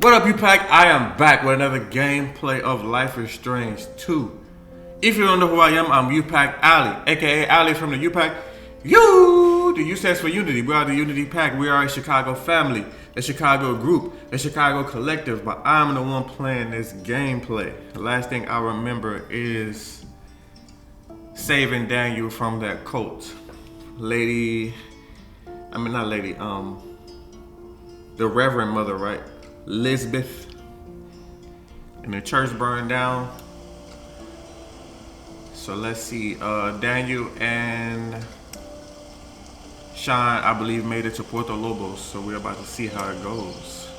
What up, U-Pack? I am back with another gameplay of Life is Strange 2. If you don't know who I am, I'm U-Pack Ali, aka Ali from the U-Pack. The U stands for Unity. We are the Unity Pack. We are a Chicago family, a Chicago group, a Chicago collective. But I'm the one playing this gameplay. The last thing I remember is saving Daniel from that cult. The Reverend Mother, right? Lisbeth, and the church burned down. So let's see. Daniel and Sean, I believe, made it to Puerto Lobos. So we're about to see how it goes.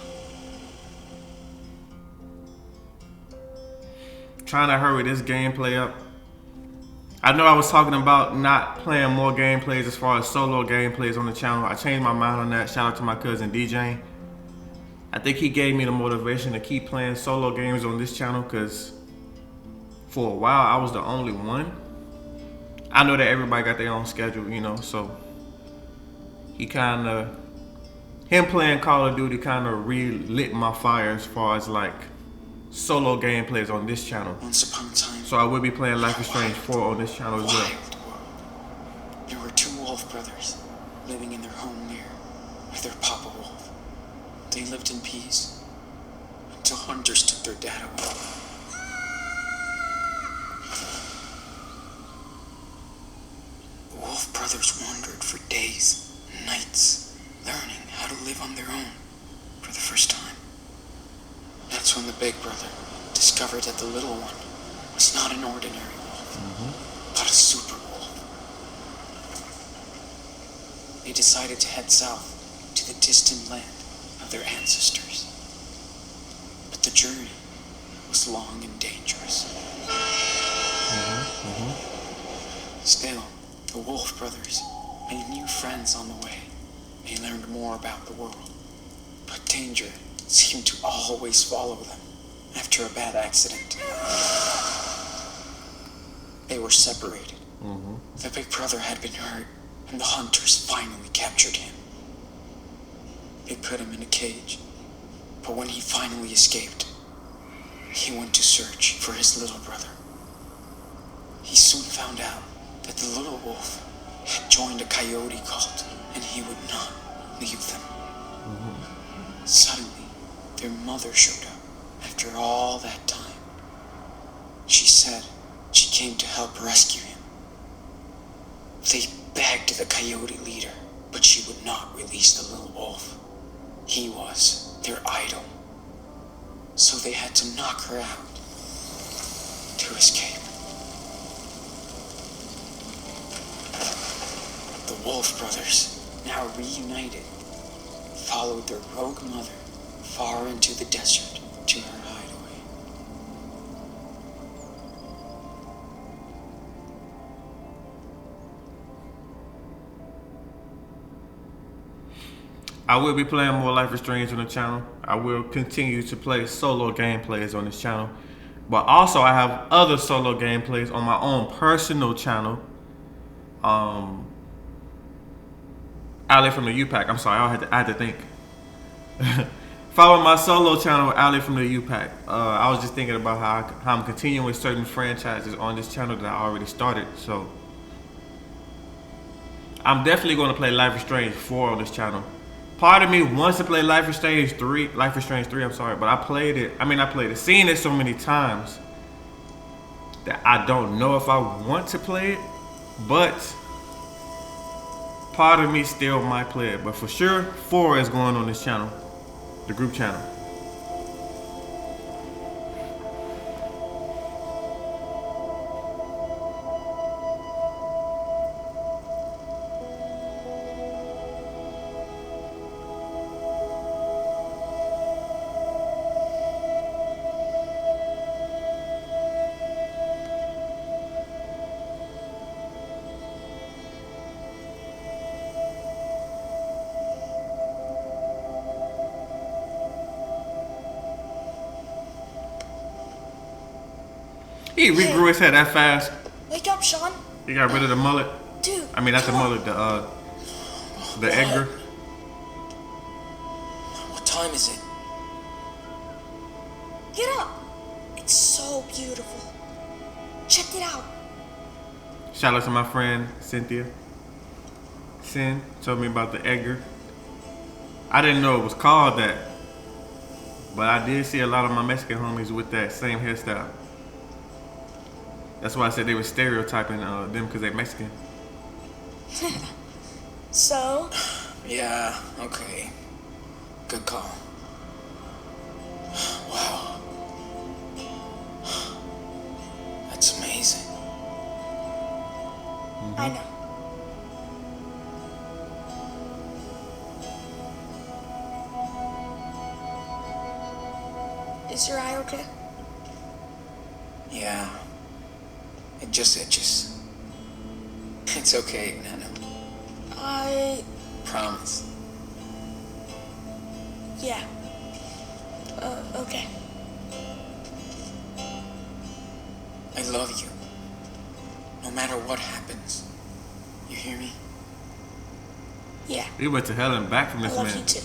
Trying to hurry this gameplay up. I know I was talking about not playing more gameplays as far as solo gameplays on the channel. I changed my mind on that. Shout out to my cousin DJ. I think he gave me the motivation to keep playing solo games on this channel because for a while I was the only one. I know that everybody got their own schedule, you know, so him playing Call of Duty kind of relit my fire as far as like solo gameplays on this channel. Once upon a time. So I will be playing Life is Strange 4 on this channel as well. There were two wolf brothers living in their home near with their papa wolf. They lived in peace until hunters took their dad away. The wolf brothers wandered for days and nights, learning how to live on their own for the first time. That's when the big brother discovered that the little one was not an ordinary wolf, but a super wolf. They decided to head south to the distant land of their ancestors. But the journey was long and dangerous. Still, the Wolf brothers made new friends on the way. They learned more about the world. But danger seemed to always follow them after a bad accident. They were separated. The big brother had been hurt, and the hunters finally captured him. They put him in a cage, but when he finally escaped, he went to search for his little brother. He soon found out that the little wolf had joined a coyote cult, and he would not leave them. Suddenly, their mother showed up after all that time. She said she came to help rescue him. They begged the coyote leader, but she would not release the little wolf. He was their idol. So they had to knock her out to escape. The Wolf brothers, now reunited, followed their rogue mother far into the desert to her hideaway. I will be playing more Life is Strange on the channel. I will continue to play solo gameplays on this channel. But also I have other solo gameplays on my own personal channel. Ali from the U-Pack. I'm sorry, I had to think. Follow my solo channel, Ali from the U-Pack. I was just thinking about how I'm continuing with certain franchises on this channel that I already started. So I'm definitely going to play Life is Strange 4 on this channel. Part of me wants to play Life is Strange 3, I'm sorry, but I played it, seen it so many times that I don't know if I want to play it, but part of me still might play it. But for sure, 4 is going on this channel, the group channel. He regrew his hair that fast. Wake up, Sean. He got rid of the mullet. Dude. I mean, not the mullet, the Edgar. What time is it? Pick it up. It's so beautiful. Check it out. Shout out to my friend Cynthia. Sin told me about the Edgar. I didn't know it was called that, but I did see a lot of my Mexican homies with that same hairstyle. That's why I said they were stereotyping them because they're Mexican. So? Yeah, okay. Good call. Wow. That's amazing. I know. Is your eye okay? Yeah. It just itches. It's okay, Nana. Promise. Yeah. Okay. I love you. No matter what happens. You hear me? Yeah. He went to hell and back from I this love man. you too.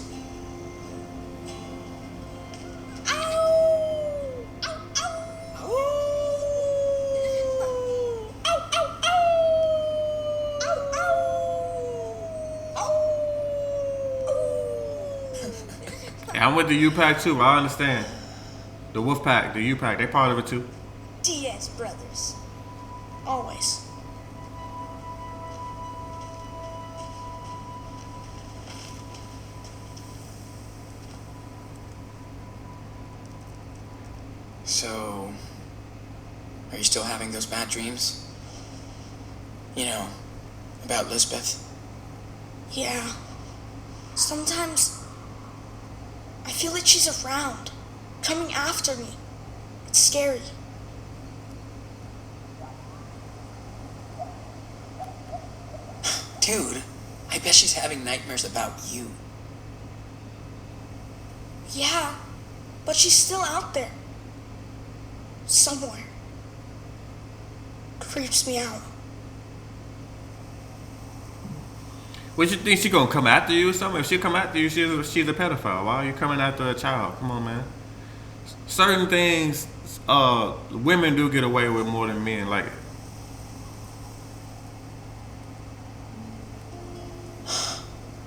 Yeah, I'm with the U-Pack too. I understand. The Wolfpack, the U-Pack, they part of it too. Diaz brothers. Always. So, are you still having those bad dreams? You know, about Lisbeth? Yeah. Sometimes I feel like she's around, coming after me. It's scary. Dude, I bet she's having nightmares about you. Yeah, but she's still out there. Somewhere. Creeps me out. What you think, she gonna come after you or something? If she come after you, she's a pedophile. Why are you coming after a child? Come on, man. Certain things, women do get away with more than men. Like,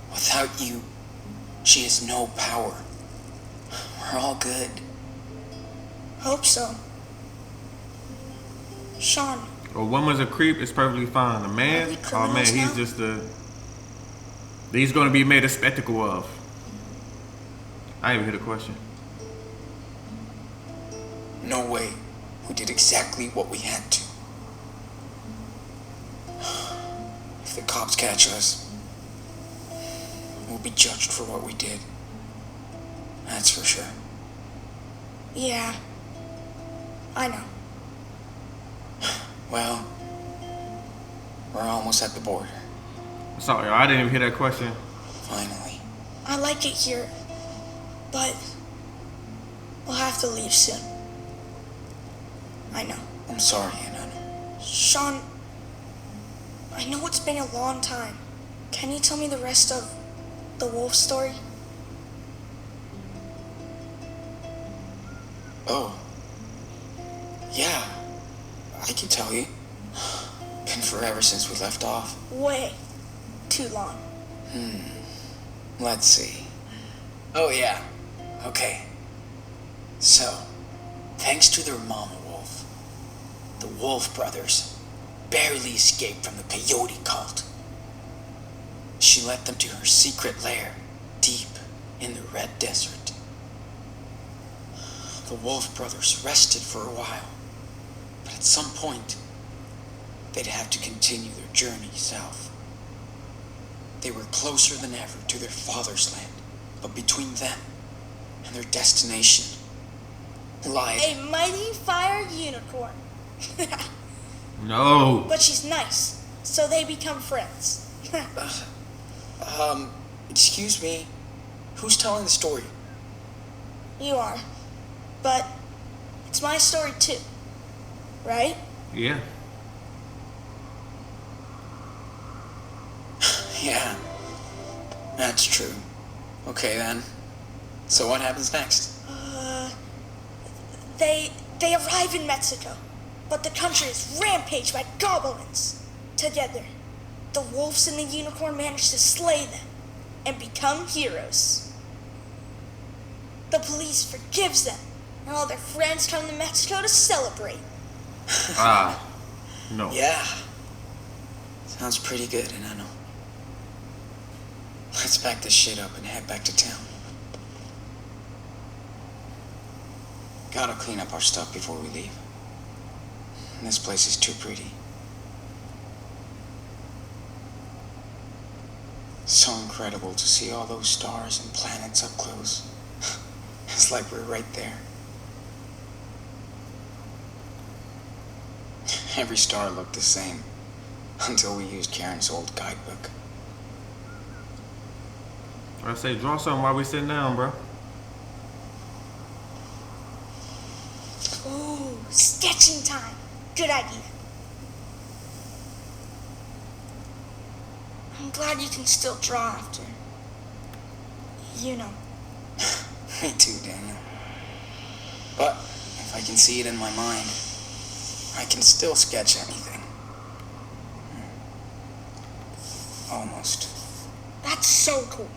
Without you, she has no power. We're all good. Hope so. Sean, a woman's a creep, it's perfectly fine. A man, Are we oh man, criminals he's now? just he's gonna be made a spectacle of. I didn't even hear the question. No way. We did exactly what we had to. If the cops catch us, we'll be judged for what we did. That's for sure. yeah. I know. Well, we're almost at the border. Sorry, I didn't even hear that question. Finally. I like it here, but we'll have to leave soon. I know. I'm sorry, Anna. Sean, I know it's been a long time. Can you tell me the rest of the wolf story? Oh. Yeah. I can tell you. Been forever since we left off. Way too long. Let's see. Oh, yeah. Okay. So, thanks to their mama wolf, the Wolf brothers barely escaped from the peyote cult. She led them to her secret lair deep in the Red Desert. The Wolf brothers rested for a while, but at some point, they'd have to continue their journey south. They were closer than ever to their father's land, but between them and their destination lied A mighty fire unicorn. No. But she's nice, so they become friends. Excuse me, who's telling the story? You are. But it's my story too. Right? Yeah. Yeah, that's true. Okay then, so what happens next? They arrive in Mexico, but the country is rampaged by goblins. Together, the wolves and the unicorn manage to slay them and become heroes. The police forgives them, and all their friends come to Mexico to celebrate. No. Yeah. Sounds pretty good, Enano. Let's pack this shit up and head back to town. Gotta clean up our stuff before we leave. This place is too pretty. So incredible to see all those stars and planets up close. It's like we're right there. Every star looked the same until we used Karen's old guidebook. I say draw something while we sitting down, bro. Ooh, sketching time. Good idea. I'm glad you can still draw after. You know. Me too, Daniel. But if I can see it in my mind, I can still sketch anything. Almost. That's so cool.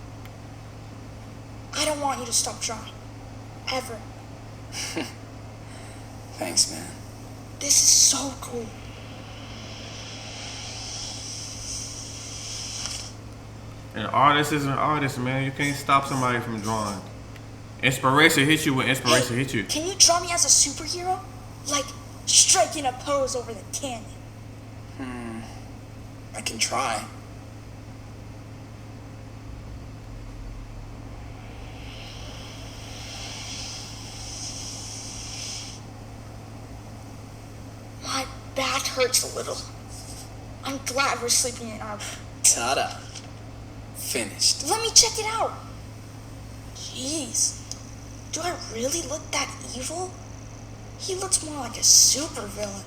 I don't want you to stop drawing. Ever. Thanks, man. This is so cool. An artist is an artist, man. You can't stop somebody from drawing. Inspiration hits you when inspiration hits you. Can you draw me as a superhero? Like, striking a pose over the canyon. I can try. My back hurts a little. I'm glad we're sleeping in our... Ta-da. Finished. Let me check it out. Jeez. Do I really look that evil? He looks more like a supervillain.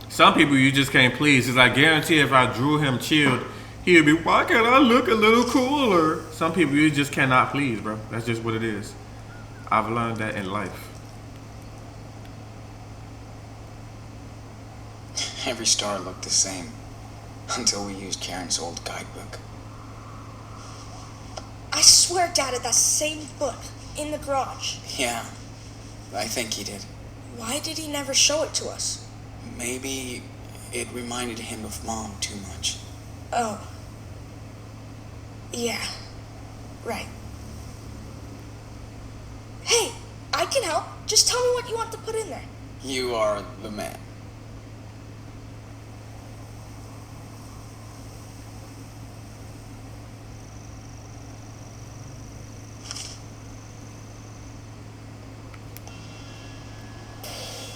Some people you just can't please. Cause I guarantee if I drew him chilled, he would be, why can't I look a little cooler? Some people you just cannot please, bro. That's just what it is. I've learned that in life. Every star looked the same until we used Karen's old guidebook. I swear Dad had that same book in the garage. Yeah, I think he did. Why did he never show it to us? Maybe it reminded him of Mom too much. Oh. Yeah. Right. Hey, I can help. Just tell me what you want to put in there. You are the man.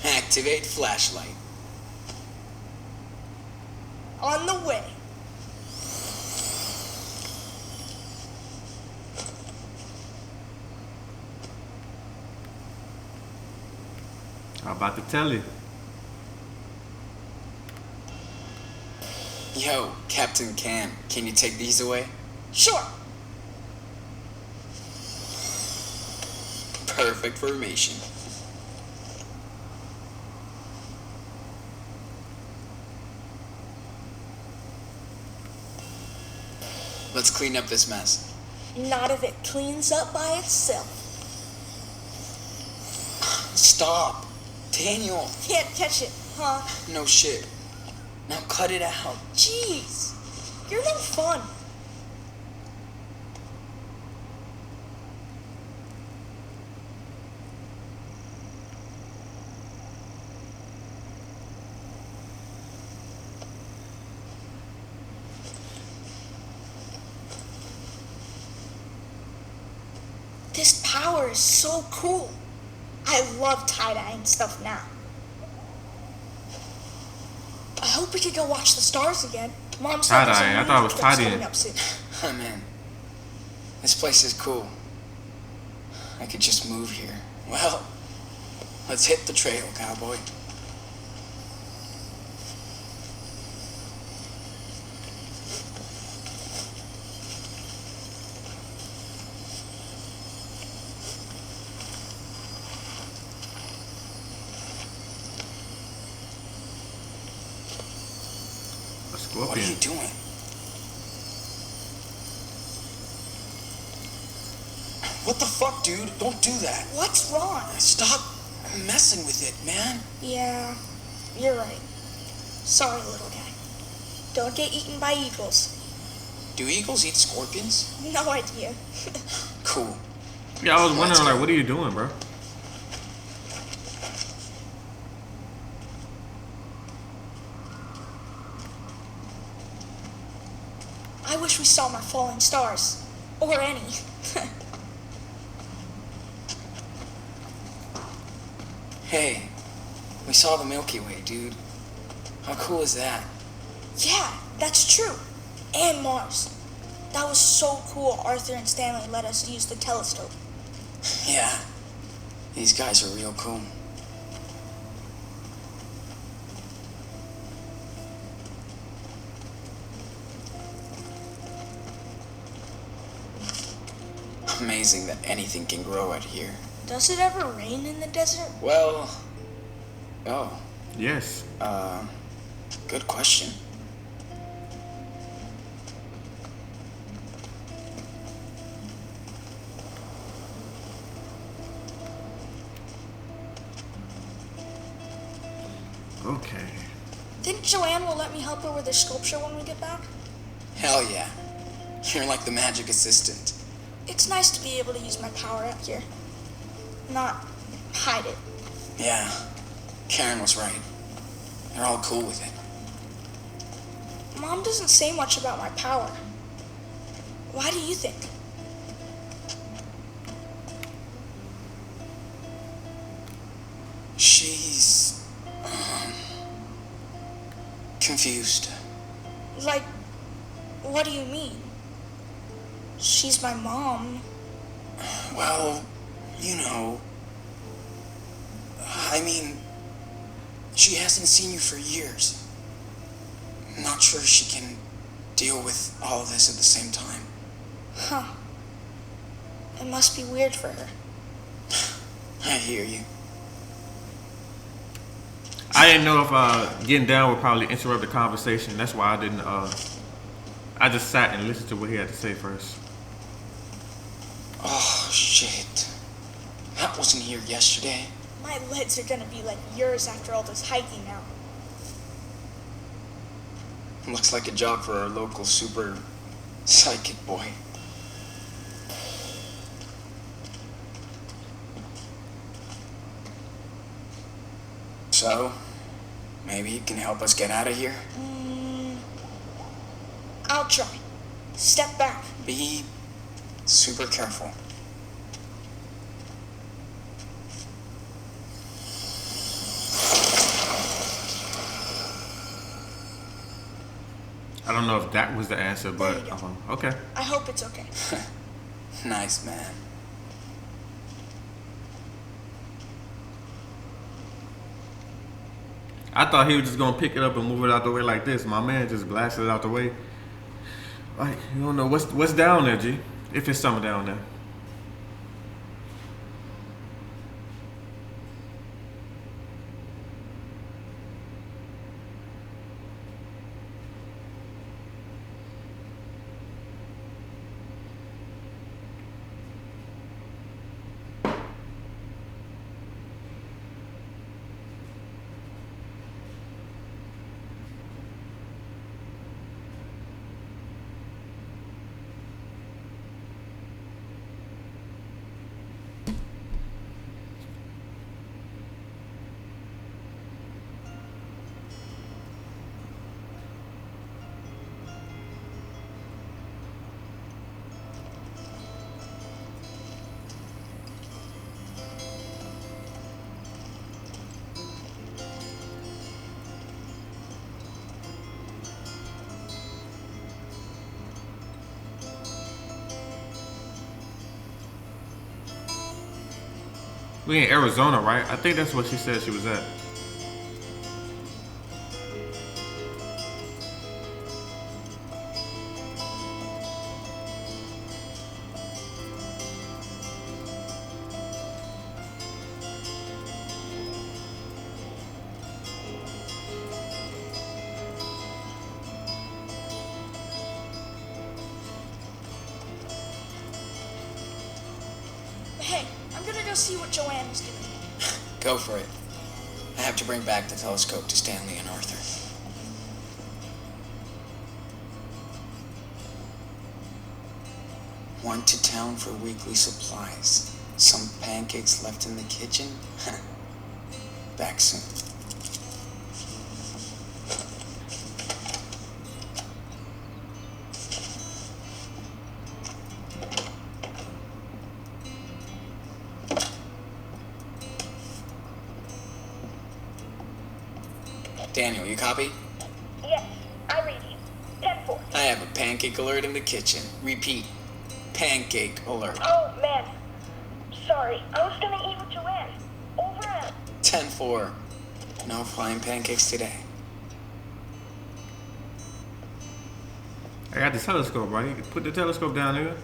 Activate flashlight. On the way. I'm about to tell you. Yo, Captain Can you take these away? Sure. Perfect formation. Let's clean up this mess. Not if it cleans up by itself. Stop! Daniel! Can't catch it, huh? No shit. Now cut it out. Jeez. You're no fun. This power is so cool. I love tie-dyeing stuff now. I hope we could go watch the stars again. Mom said there's a Tie-dyeing? I thought it was movie that's tie-dyeing. coming up soon. Oh man, this place is cool. I could just move here. Well, let's hit the trail, cowboy. A scorpion. What are you doing? What the fuck, dude? Don't do that. What's wrong? Stop messing with it, man. Yeah, you're right. Sorry, little guy. Don't get eaten by eagles. Do eagles eat scorpions? No idea. Cool. Yeah, I was wondering, like, what are you doing, bro? I wish we saw more falling stars. Or any. Hey, we saw the Milky Way, dude. How cool is that? Yeah, that's true. And Mars. That was so cool Arthur and Stanley let us use the telescope. Yeah, these guys are real cool. Amazing that anything can grow out here. Does it ever rain in the desert? Well, oh, Yes. good question. Okay. Think Joanne will let me help her with her sculpture when we get back? Hell yeah. You're like the magic assistant. It's nice to be able to use my power out here. Not hide it. Yeah, Karen was right. They're all cool with it. Mom doesn't say much about my power. Why do you think? She's confused. Like, what do you mean? She's my mom. Well, you know, I mean, she hasn't seen you for years. Not sure she can deal with all of this at the same time. Huh. It must be weird for her. I hear you. I didn't know if getting down would probably interrupt the conversation. That's why I didn't. I just sat and listened to what he had to say first. Oh, shit. That wasn't here yesterday. My legs are gonna be like yours after all this hiking now. Looks like a job for our local super psychic boy. So, maybe you can help us get out of here? I'll try. Step back. Be super careful. I don't know if that was the answer, There but you go. okay. I hope it's okay. Nice, man. I thought he was just gonna pick it up and move it out the way like this. My man just blasted it out the way. Like, you don't know what's down there, G. If it's something down there. We in Arizona, right? I think that's what she said she was at. see what Joanne is doing. Go for it. I have to bring back the telescope to Stanley and Arthur. Went to town for weekly supplies. Some pancakes left in the kitchen. Back soon. Daniel, you copy? Yes, I read you. 10-4. I have a pancake alert in the kitchen. Repeat. Pancake alert. Oh, man. Sorry, I was gonna eat with Joanne. Over and... 10-4. No flying pancakes today. I got the telescope, right? Put the telescope down there.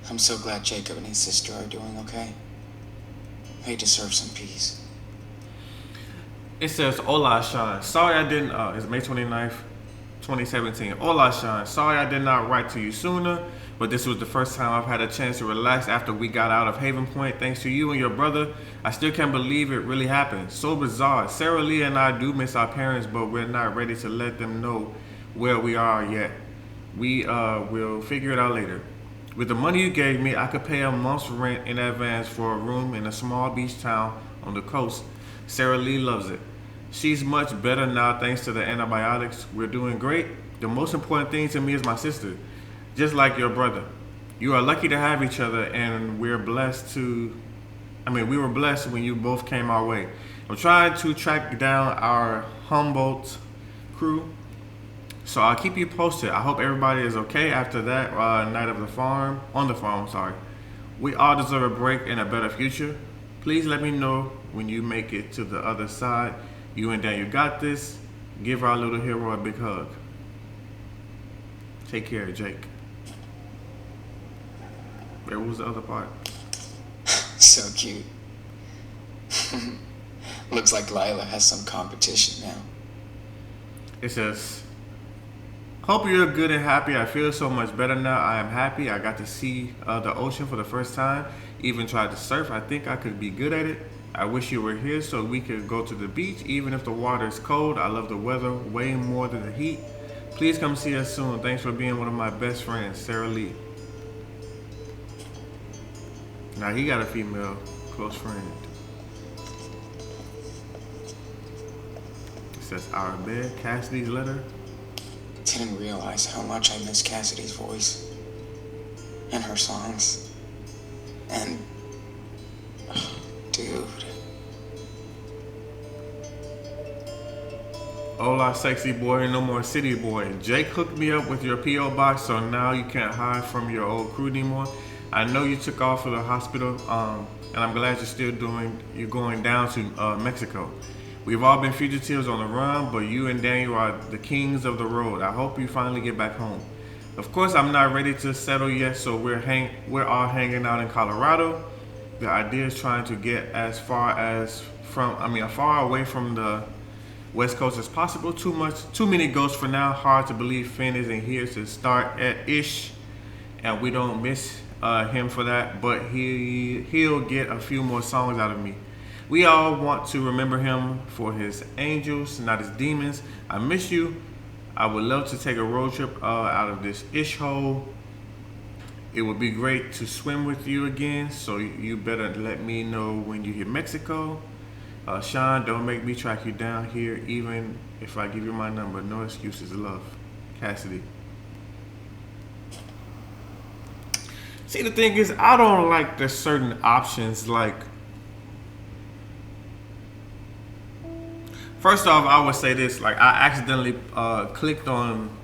I'm so glad Jacob and his sister are doing okay. They deserve some peace. It says, Hola, Sean. Sorry I didn't, it's May 29th, 2017. Hola, Sean. Sorry I did not write to you sooner, but this was the first time I've had a chance to relax after we got out of Haven Point. Thanks to you and your brother, I still can't believe it really happened. So bizarre. Sarah Lee and I do miss our parents, but we're not ready to let them know where we are yet. We will figure it out later. With the money you gave me, I could pay a month's rent in advance for a room in a small beach town on the coast. Sarah Lee loves it. She's much better now thanks to the antibiotics. We're doing great. The most important thing to me is my sister, just like your brother. You are lucky to have each other, and we were blessed when you both came our way. I'm trying to track down our Humboldt crew, so I'll keep you posted. I hope everybody is okay after that night on the farm. We all deserve a break and a better future. Please let me know when you make it to the other side. You and Daniel got this. Give our little hero a big hug. Take care, Jake. Where was the other part? So cute. Looks like Lila has some competition now. It says, hope you're good and happy. I feel so much better now. I am happy. I got to see the ocean for the first time. Even tried to surf. I think I could be good at it. I wish you were here so we could go to the beach, even if the water is cold. I love the weather way more than the heat. Please come see us soon. Thanks for being one of my best friends, Sarah Lee. Now he got a female close friend. It says our bed, Cassidy's letter. Didn't realize how much I miss Cassidy's voice and her songs. And dude. Hola, sexy boy, no more city boy. Jake hooked me up with your P.O. box, so now you can't hide from your old crew anymore. I know you took off for the hospital, and I'm glad you're going down to Mexico. We've all been fugitives on the run, but you and Daniel are the kings of the road. I hope you finally get back home. Of course, I'm not ready to settle yet, so we're all hanging out in Colorado. The idea is trying to get as far away from the West Coast as possible. Too many ghosts for now. Hard to believe Finn isn't here to start at Ish, and we don't miss him for that. But he'll get a few more songs out of me. We all want to remember him for his angels, not his demons. I miss you. I would love to take a road trip out of this Ish hole. It would be great to swim with you again, so you better let me know when you hit Mexico. Sean, don't make me track you down here, even if I give you my number. No excuses, love. Cassidy. See, the thing is, I don't like the certain options. Like, first off, I would say this. Like, I accidentally clicked on.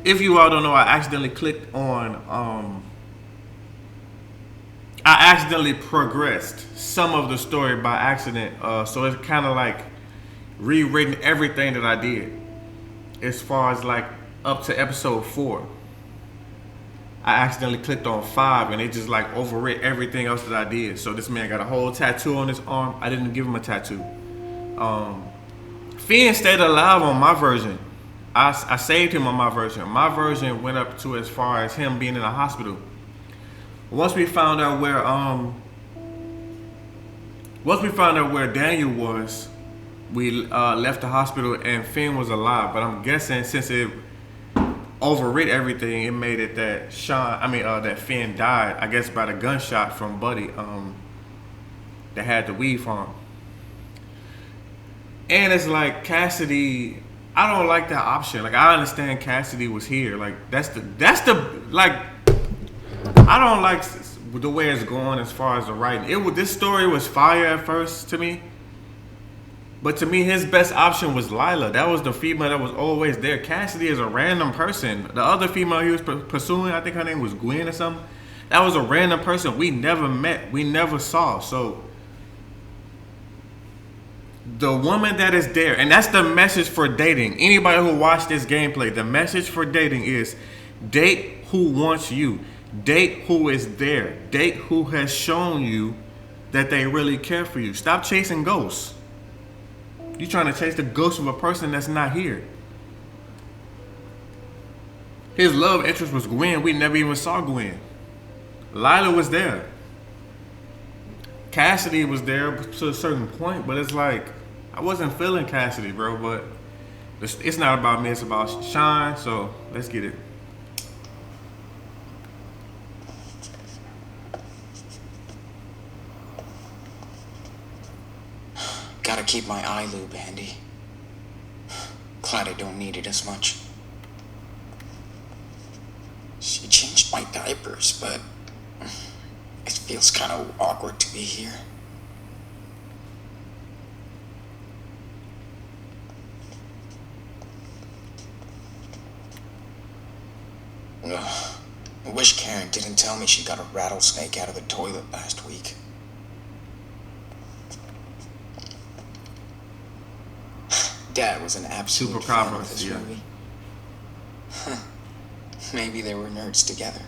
If you all don't know, I accidentally clicked on. I accidentally progressed some of the story by accident. So it's kind of like rewritten everything that I did. As far as like up to episode 4. I accidentally clicked on 5 and it just like overwrit everything else that I did. So this man got a whole tattoo on his arm. I didn't give him a tattoo. Finn stayed alive on my version. I saved him on my version. My version went up to as far as him being in a hospital. Once we found out where Daniel was, we left the hospital and Finn was alive. But I'm guessing since it overwrit everything, it made it that that Finn died. I guess by the gunshot from Buddy that had the weed farm. And it's like Cassidy. I don't like that option. Like I understand Cassidy was here. Like that's the like. I don't like the way it's going as far as the writing. This story was fire at first to me, but to me his best option was Lila. That was the female that was always there. Cassidy is a random person. The other female he was pursuing, I think her name was Gwen or something. That was a random person we never met, we never saw. So the woman that is there, and that's the message for dating. Anybody who watched this gameplay, the message for dating is date who wants you. Date who is there. Date who has shown you that they really care for you. Stop chasing ghosts. You're trying to chase the ghost of a person that's not here. His love interest was Gwen. We never even saw Gwen. Lila was there. Cassidy was there to a certain point, but it's like I wasn't feeling Cassidy, bro. But it's not about me. It's about Sean. So let's get it. Gotta keep my eye lube handy. Glad I don't need it as much. She changed my diapers, but it feels kind of awkward to be here. Ugh. I wish Karen didn't tell me she got a rattlesnake out of the toilet last week. Dad was an absolute fan of this movie. Maybe they were nerds together.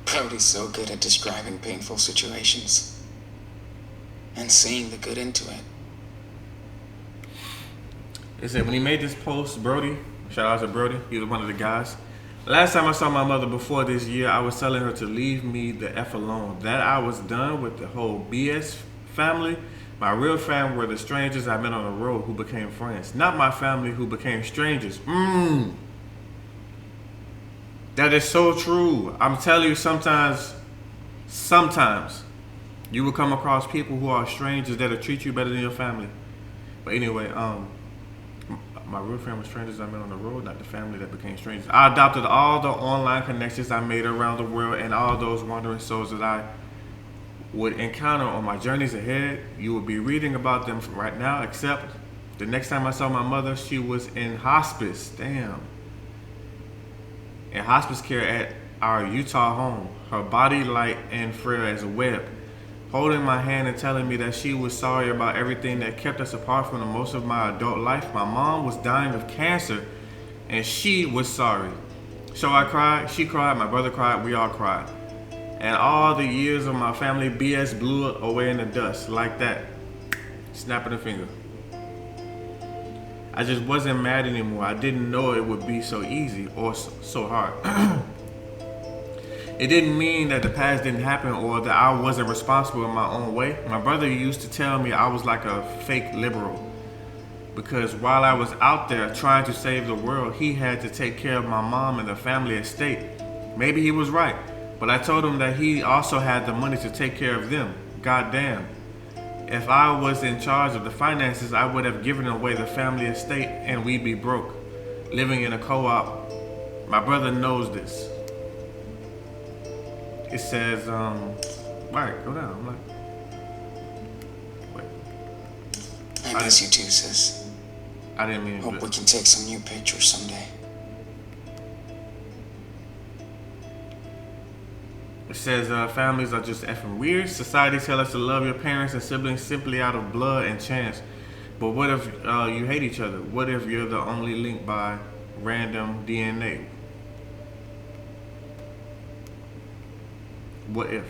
Brody's so good at describing painful situations and seeing the good into it. It said when he made this post, Brody, shout out to Brody, he was one of the guys. Last time I saw my mother before this year, I was telling her to leave me the F alone. That I was done with the whole BS family. My real family were the strangers I met on the road who became friends. Not my family who became strangers. That is so true. I'm telling you, sometimes you will come across people who are strangers that'll treat you better than your family. But anyway, my real family was strangers I met on the road, not the family that became strangers. I adopted all the online connections I made around the world and all those wandering souls that I would encounter on my journeys ahead. You will be reading about them right now, except the next time I saw my mother, she was in hospice. Damn. In hospice care at our Utah home. Her body light and frail as a web. Holding my hand and telling me that she was sorry about everything that kept us apart from the most of my adult life. My mom was dying of cancer and she was sorry. So I cried, she cried, my brother cried, we all cried. And all the years of my family BS blew away in the dust like that. Snapping a finger. I just wasn't mad anymore. I didn't know it would be so easy or so hard. It didn't mean that the past didn't happen or that I wasn't responsible in my own way. My brother used to tell me I was like a fake liberal because while I was out there trying to save the world, he had to take care of my mom and the family estate. Maybe he was right, but I told him that he also had the money to take care of them. Goddamn. If I was in charge of the finances, I would have given away the family estate and we'd be broke, living in a co-op. My brother knows this. It says, alright, go down. I'm like, wait. I miss you too, sis. I didn't mean to. Hope we can take some new pictures someday. It says, families are just effing weird. Society tells us to love your parents and siblings simply out of blood and chance. But what if you hate each other? What if you're the only link by random DNA? What if?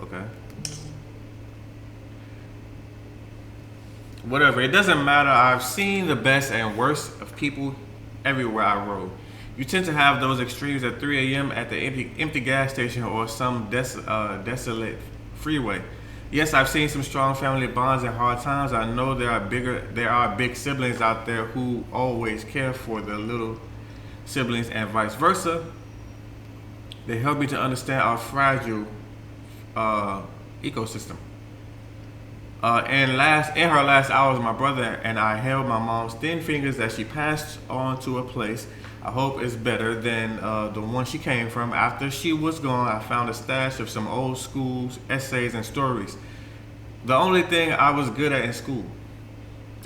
Okay. whatever. It doesn't matter. I've seen the best and worst of people everywhere I rode. You tend to have those extremes at 3 a.m. at the empty gas station or some desolate freeway. Yes, I've seen some strong family bonds in hard times. I know there are big siblings out there who always care for their little siblings and vice versa. They help me to understand our fragile ecosystem. In her last hours, my brother and I held my mom's thin fingers as she passed on to a place I hope is better than the one she came from. After she was gone, I found a stash of some old school essays and stories. The only thing I was good at in school.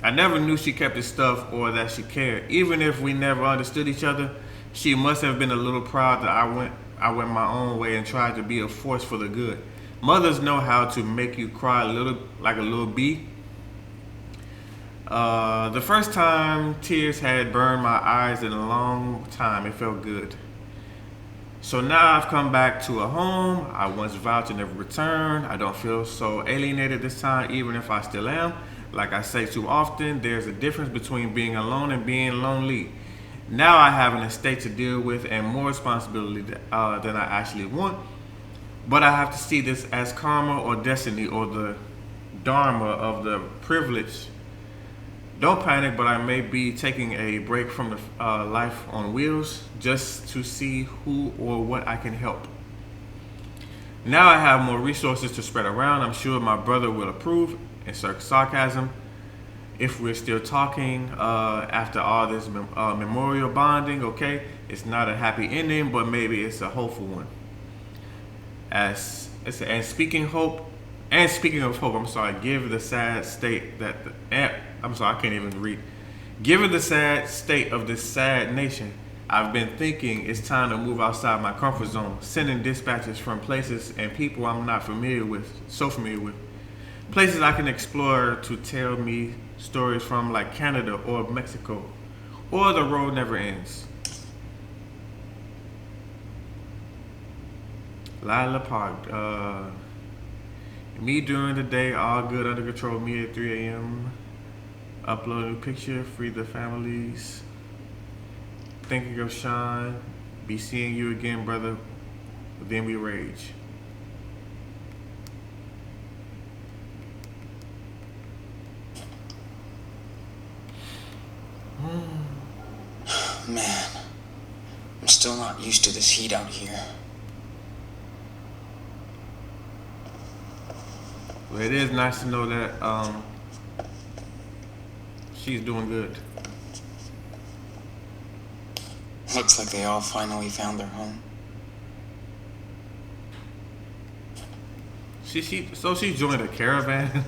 I never knew she kept this stuff or that she cared. Even if we never understood each other, she must have been a little proud that I went my own way and tried to be a force for the good. Mothers know how to make you cry like a little bee. The first time tears had burned my eyes in a long time, it felt good. So now I've come back to a home I once vowed to never return. I don't feel so alienated this time, even if I still am. Like I say too often, there's a difference between being alone and being lonely. Now I have an estate to deal with and more responsibility than I actually want. But I have to see this as karma or destiny or the dharma of the privilege. Don't panic, but I may be taking a break from the life on wheels just to see who or what I can help. Now I have more resources to spread around. I'm sure my brother will approve. Insert sarcasm. If we're still talking after all this memorial bonding, okay, it's not a happy ending, but maybe it's a hopeful one. And speaking of hope, I'm sorry. Given the sad state that I can't even read. Given the sad state of this sad nation, I've been thinking it's time to move outside my comfort zone, sending dispatches from places and people I'm not familiar with, places I can explore to tell me stories from, like Canada or Mexico, or the road never ends. Lila Park. Me during the day, all good, under control. Me at 3 a.m. Upload a new picture, free the families. Thinking of Sean. Be seeing you again, brother. Then we rage. Man, I'm still not used to this heat out here. Well, it is nice to know that she's doing good. Looks like they all finally found their home. So she joined a caravan.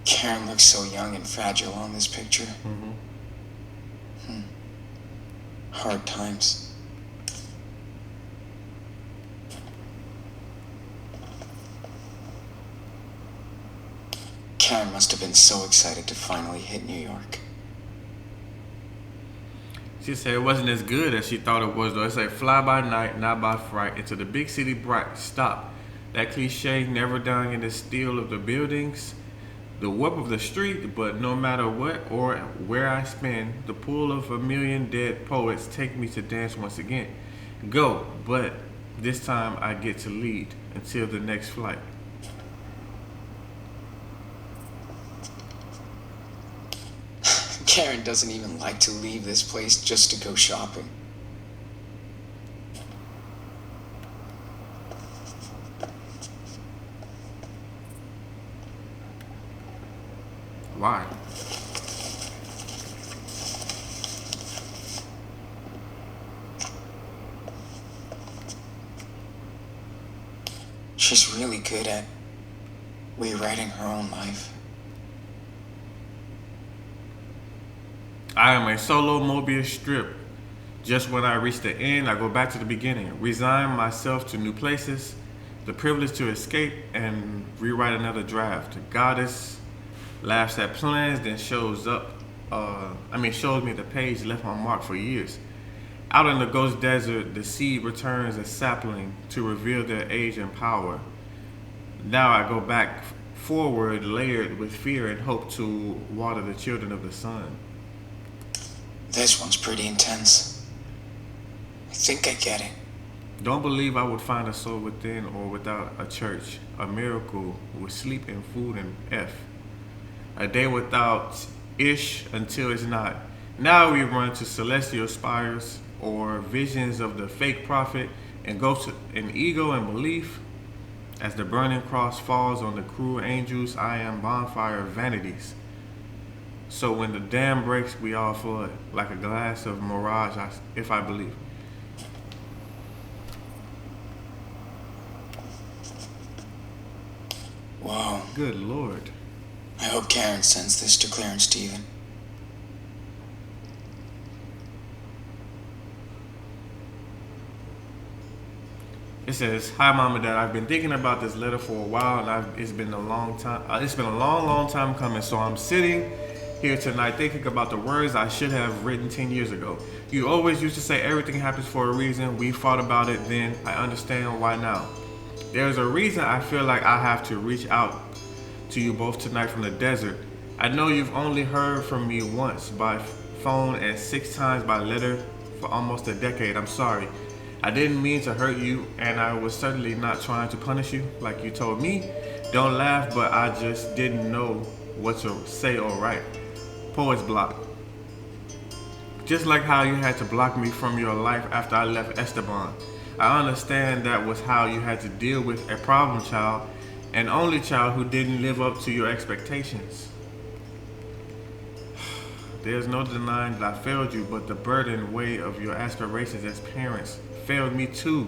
Karen looks so young and fragile on this picture. Mm-hmm. Hard times. Karen must have been so excited to finally hit New York. She said it wasn't as good as she thought it was, though. It's like fly by night, not by fright, into the big city bright. Stop. That cliche, never dying in the steel of the buildings, the warp of the street, but no matter what or where I spin, the pool of a million dead poets take me to dance once again. Go, but this time I get to lead until the next flight. Karen doesn't even like to leave this place just to go shopping. Why? She's really good at rewriting her own life. I am a solo Mobius strip. Just when I reach the end, I go back to the beginning, resign myself to new places, the privilege to escape and rewrite another draft. The goddess laughs at plans, then shows me the page left on mark for years. Out in the ghost desert, the seed returns a sapling to reveal their age and power. Now I go back forward layered with fear and hope to water the children of the sun. This one's pretty intense. I think I get it. Don't believe I would find a soul within or without a church, a miracle with sleep and food and F. A day without ish until it's not. Now we run to celestial spires or visions of the fake prophet and go to an ego and belief. As the burning cross falls on the cruel angels, I am bonfire of vanities. So when the dam breaks, we all flood like a glass of mirage, if I believe. Whoa. Good Lord. I hope Karen sends this to Claire and Steven. It says, "Hi, Mom and Dad. I've been thinking about this letter for a while, and it's been a long time. It's been a long, long time coming. So I'm sitting here tonight thinking about the words I should have written 10 years ago. You always used to say everything happens for a reason. We fought about it then. I understand why now. There's a reason I feel like I have to reach out to you both tonight from the desert. I know you've only heard from me once by phone and 6 times by letter for almost a decade. I'm sorry. I didn't mean to hurt you, and I was certainly not trying to punish you like you told me. Don't laugh, but I just didn't know what to say or write. Poet's block. Just like how you had to block me from your life after I left Esteban. I understand that was how you had to deal with a problem child, an only child who didn't live up to your expectations. There's no denying that I failed you, but the burden weight of your aspirations as parents failed me too.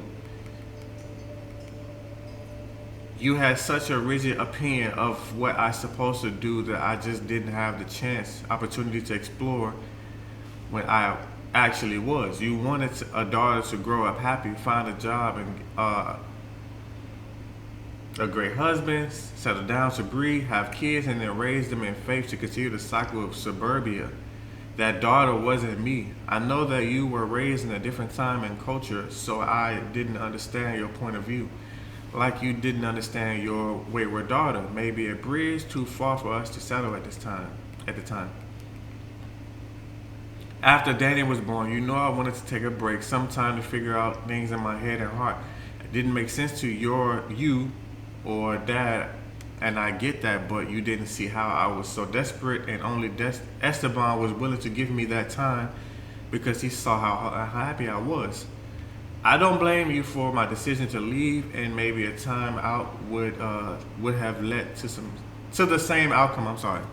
You had such a rigid opinion of what I supposed to do that I just didn't have the opportunity to explore when I actually was. You wanted a daughter to grow up happy, find a job, and a great husband, settle down to breed, have kids, and then raise them in faith to continue the cycle of suburbia. That daughter wasn't me. I know that you were raised in a different time and culture, so I didn't understand your point of view. Like you didn't understand your wayward daughter. Maybe a bridge too far for us to settle at the time. After Danny was born, you know I wanted to take a break, some time to figure out things in my head and heart. It didn't make sense to you or Dad, and I get that, but you didn't see how I was so desperate, and only Esteban was willing to give me that time because he saw how happy I was. I don't blame you for my decision to leave, and maybe a time out would have led to the same outcome. I'm sorry.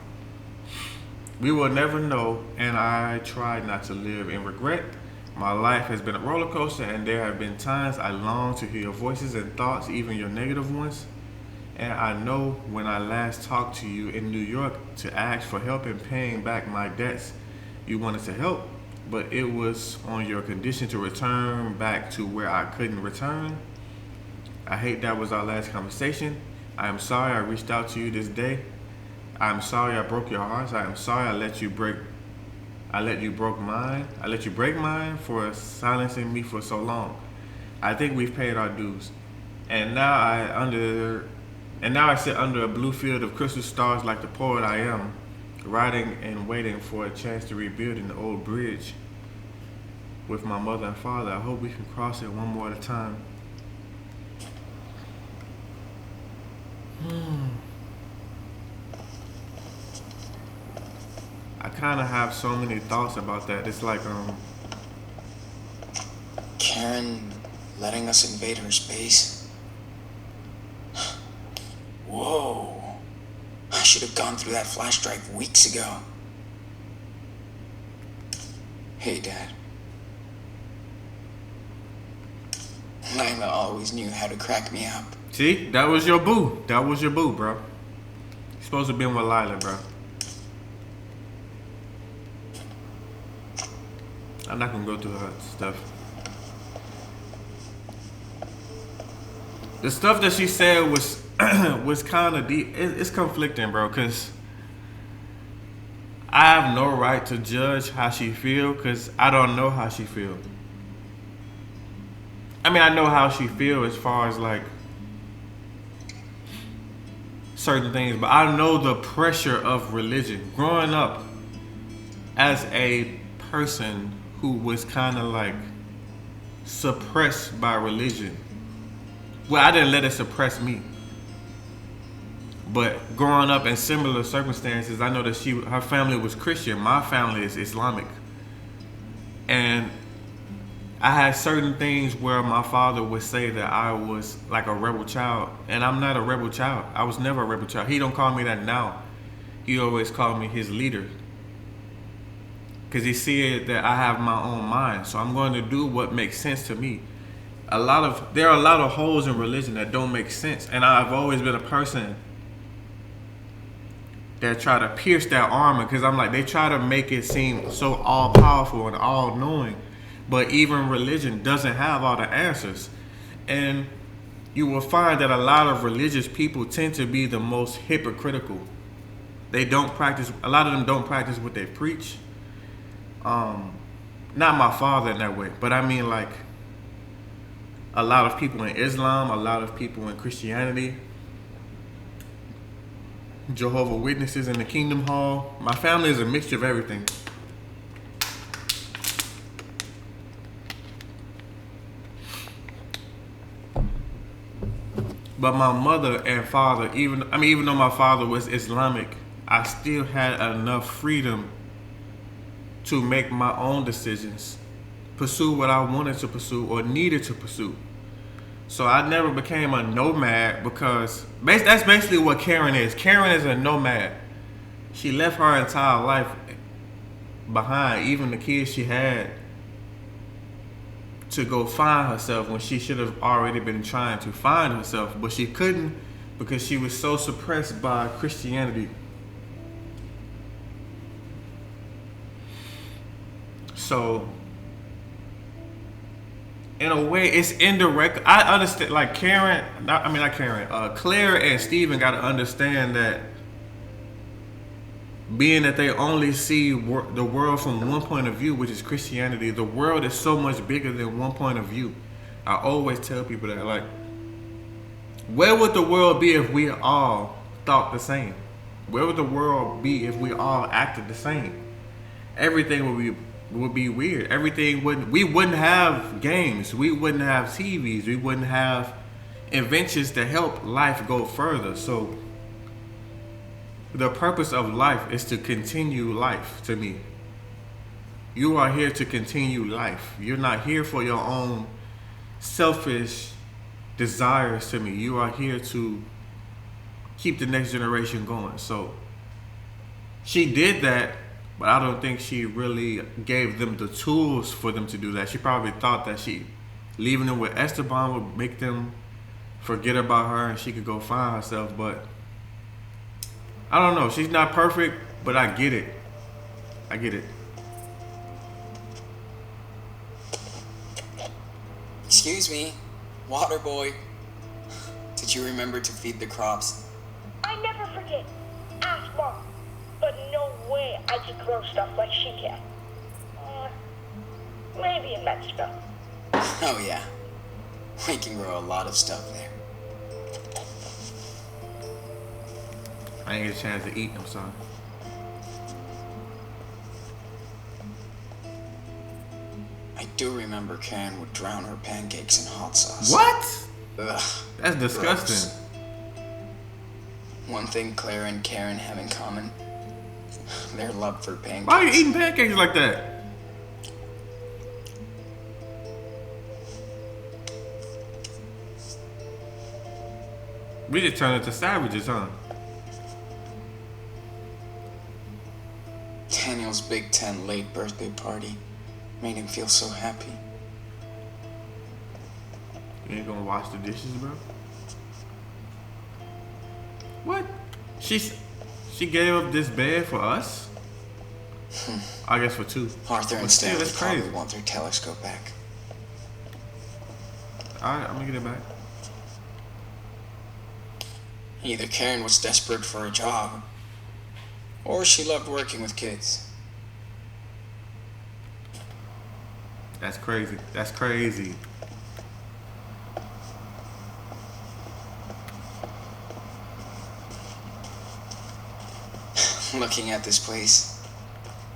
We will never know, and I try not to live in regret. My life has been a roller coaster, and there have been times I long to hear your voices and thoughts, even your negative ones. And I know when I last talked to you in New York to ask for help in paying back my debts, you wanted to help, but it was on your condition to return back to where I couldn't return. I hate that was our last conversation. I am sorry I reached out to you this day. I am sorry I broke your hearts. I am sorry I let you break mine for silencing me for so long. I think we've paid our dues. And now I sit under a blue field of crystal stars like the poet I am, riding and waiting for a chance to rebuild an old bridge with my mother and father. I hope we can cross it one more at a time. I kind of have so many thoughts about that. It's like, Karen letting us invade her space. Whoa. I should have gone through that flash drive weeks ago. Hey, Dad. Lila always knew how to crack me up. see, that was your boo. That was your boo, bro. You're supposed to be with Lila, bro. I'm not gonna go through her stuff. The stuff that she said was was kind of deep. It's conflicting, bro, because I have no right to judge how she feel because I don't know how she feel. I mean, I know how she feel as far as like certain things, but I know the pressure of religion. Growing up as a person who was kind of like suppressed by religion. Well, I didn't let it suppress me. But growing up in similar circumstances, I know that her family was Christian. My family is Islamic. And I had certain things where my father would say that I was like a rebel child. And I'm not a rebel child. I was never a rebel child. He don't call me that now. He always called me his leader. Because he said that I have my own mind. So I'm going to do what makes sense to me. There are a lot of holes in religion that don't make sense. And I've always been a person that try to pierce that armor, because I'm like, they try to make it seem so all powerful and all knowing, but even religion doesn't have all the answers. And you will find that a lot of religious people tend to be the most hypocritical. A lot of them don't practice what they preach. Not my father in that way, but I mean like a lot of people in Islam, a lot of people in Christianity, Jehovah's Witnesses in the Kingdom Hall. My family is a mixture of everything. But my mother and father, even though my father was Islamic, I still had enough freedom to make my own decisions, pursue what I wanted to pursue or needed to pursue. So I never became a nomad, because that's basically what Karen is. Karen is a nomad. She left her entire life behind, even the kids she had, to go find herself when she should have already been trying to find herself. But she couldn't, because she was so suppressed by Christianity. So in a way, it's indirect. I understand, like Claire and Steven got to understand that, being that they only see the world from one point of view, which is Christianity, the world is so much bigger than one point of view. I always tell people that, like, where would the world be if we all thought the same? Where would the world be if we all acted the same? Everything would be weird. We wouldn't have games. We wouldn't have TVs. We wouldn't have inventions to help life go further. So the purpose of life is to continue life, to me. You are here to continue life. You're not here for your own selfish desires, to me. You are here to keep the next generation going. So she did that, but I don't think she really gave them the tools for them to do that. She probably thought that leaving them with Esteban would make them forget about her and she could go find herself. But I don't know. She's not perfect, but I get it. I get it. Excuse me, water boy. Did you remember to feed the crops? I never forget. Ask Mom. But no way I can grow stuff like she can. Maybe in Mexico. Oh yeah. We can grow a lot of stuff there. I didn't get a chance to eat, I'm sorry. I do remember Karen would drown her pancakes in hot sauce. What? Ugh. That's disgusting. Gross. One thing Claire and Karen have in common: their love for pancakes. Why are you eating pancakes like that? We just turned into savages, huh? Daniel's Big 10 late birthday party made him feel so happy. You ain't gonna wash the dishes, bro? What? She gave up this bed for us? I guess for two. Arthur and But still, Stanley that's probably crazy. want their telescope back. Alright, I'm gonna get it back. Either Karen was desperate for a job, or she loved working with kids. That's crazy. That's crazy. Looking at this place,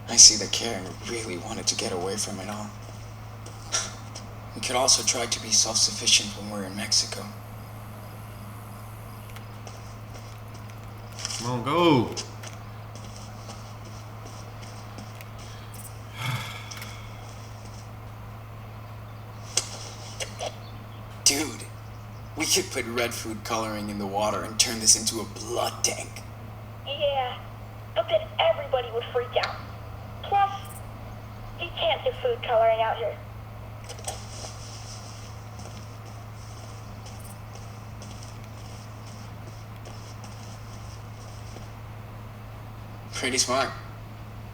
I see that Karen really wanted to get away from it all. We could also try to be self-sufficient when we're in Mexico. Come on, go. Dude, we could put red food coloring in the water and turn this into a blood tank. Yeah, but then everybody would freak out. Plus, you can't do food coloring out here. Pretty smart.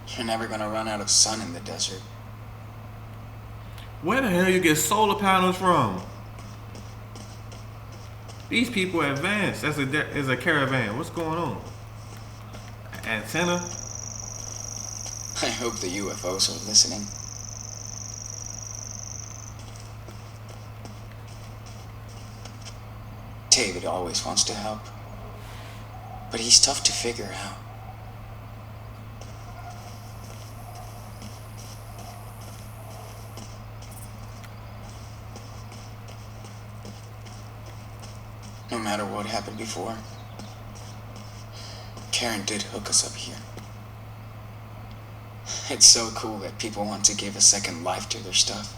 You're never gonna run out of sun in the desert. Where the hell you get solar panels from? These people are advanced. That's a caravan. What's going on? Antenna? I hope the UFOs are listening. David always wants to help, but he's tough to figure out. No matter what happened before, Karen did hook us up here. It's so cool that people want to give a second life to their stuff.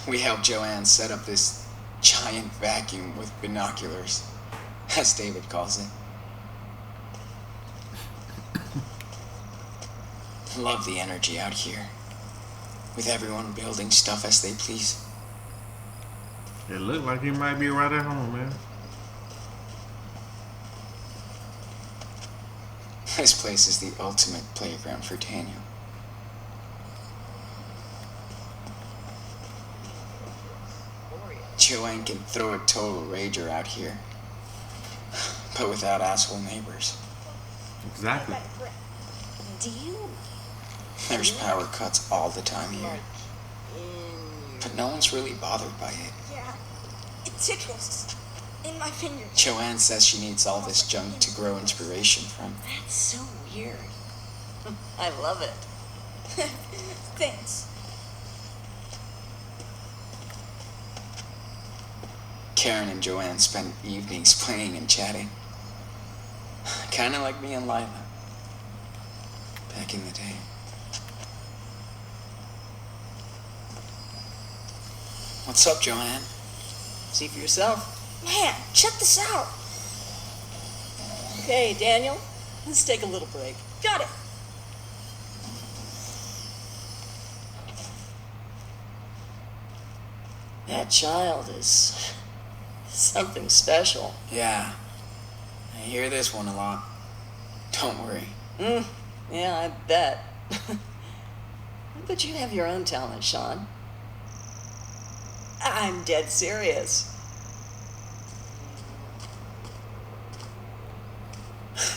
We helped Joanne set up this giant vacuum with binoculars, as David calls it. Love the energy out here, with everyone building stuff as they please. It looked like he might be right at home, man. This place is the ultimate playground for Daniel. Joanne can throw a total rager out here, but without asshole neighbors. Exactly. Do you? There's power cuts all the time here, but no one's really bothered by it. Yeah. It tickles. In my fingers. Joanne says she needs all this junk to grow inspiration from. That's so weird. I love it. Thanks. Karen and Joanne spend evenings playing and chatting. Kinda like me and Lila. Back in the day. What's up, Joanne? See for yourself. Man, check this out. Okay, Daniel, let's take a little break. Got it. That child is something special. Yeah. I hear this one a lot. Don't worry. Yeah, I bet. But you have your own talent, Sean. I'm dead serious.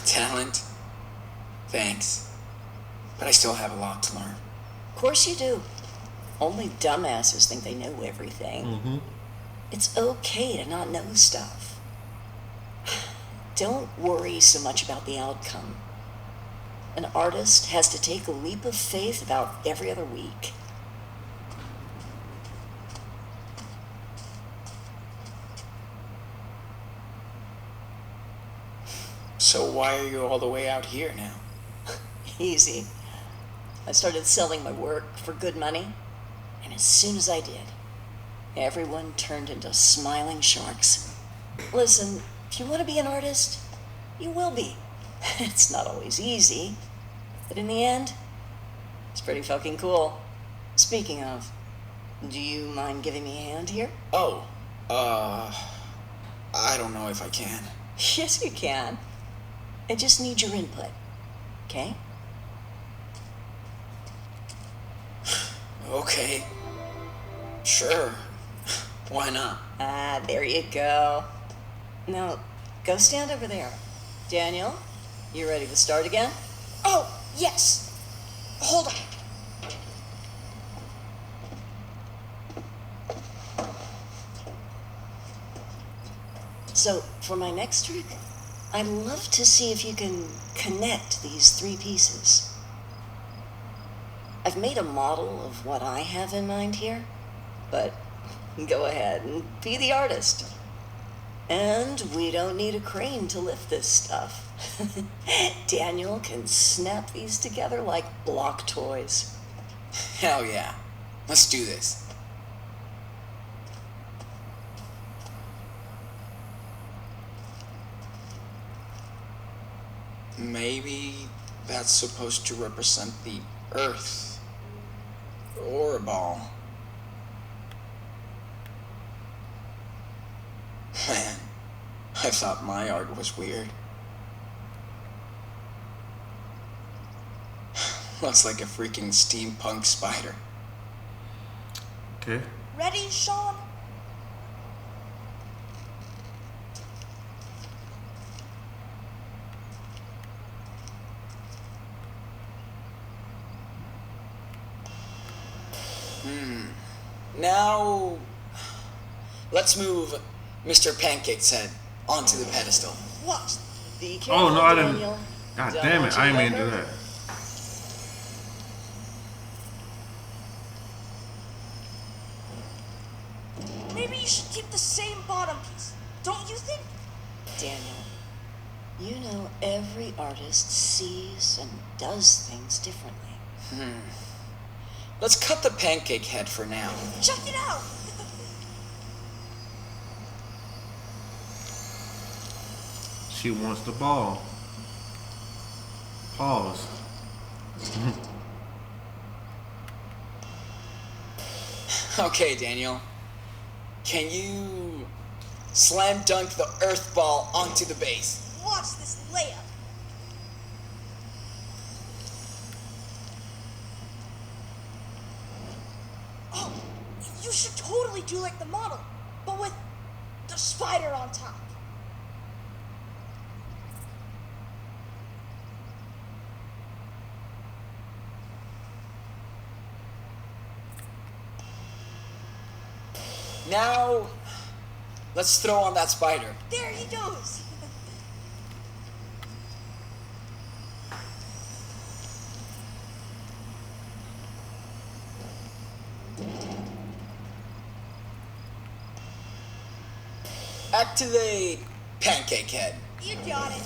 Talent? Thanks. But I still have a lot to learn. Of course you do. Only dumbasses think they know everything. It's okay to not know stuff. Don't worry so much about the outcome. An artist has to take a leap of faith about every other week. So why are you all the way out here now? Easy. I started selling my work for good money, and as soon as I did, everyone turned into smiling sharks. Listen, if you want to be an artist, you will be. It's not always easy, but in the end, it's pretty fucking cool. Speaking of, do you mind giving me a hand here? Oh, I don't know if I can. Yes, you can. I just need your input, okay? Okay. Sure. Why not? Ah, there you go. Now, go stand over there. Daniel, you ready to start again? Oh, yes. Hold on. So, for my next trick, I'd love to see if you can connect these three pieces. I've made a model of what I have in mind here, but go ahead and be the artist. And we don't need a crane to lift this stuff. Daniel can snap these together like block toys. Hell yeah. Let's do this. Maybe that's supposed to represent the Earth. Or a ball. Man, I thought my art was weird. Looks like a freaking steampunk spider. Okay. Ready, Sean? Now, let's move Mr. Pancake's head onto the pedestal. Watch. Be careful, Oh no, I didn't. Daniel. God Don't damn want it! you I to didn't mean get to do hurt. that. Maybe you should keep the same bottom piece. Don't you think? Daniel, you know every artist sees and does things differently. Let's cut the pancake head for now. Check it out. She wants the ball. Pause. Okay, Daniel. Can you slam dunk the earth ball onto the base? Watch this layup. Oh, you should totally do like the model, but with the spider on top. Now, let's throw on that spider. There he goes. Activate pancake head. You got it.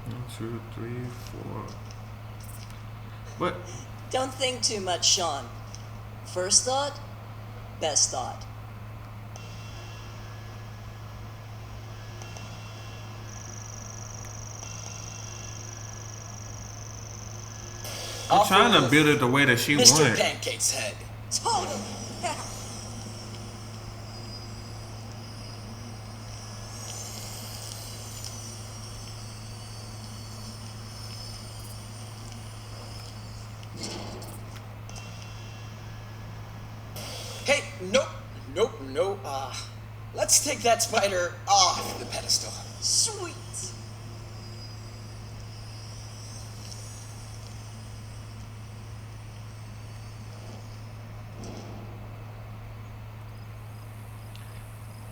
One, two, three, four. What? Don't think too much, Sean. First thought, best thought. I'm trying to build it the way that she Mr. wanted. Pancake's head. Totally. Hey, nope, nope. Let's take that spider off the pedestal. Sweet.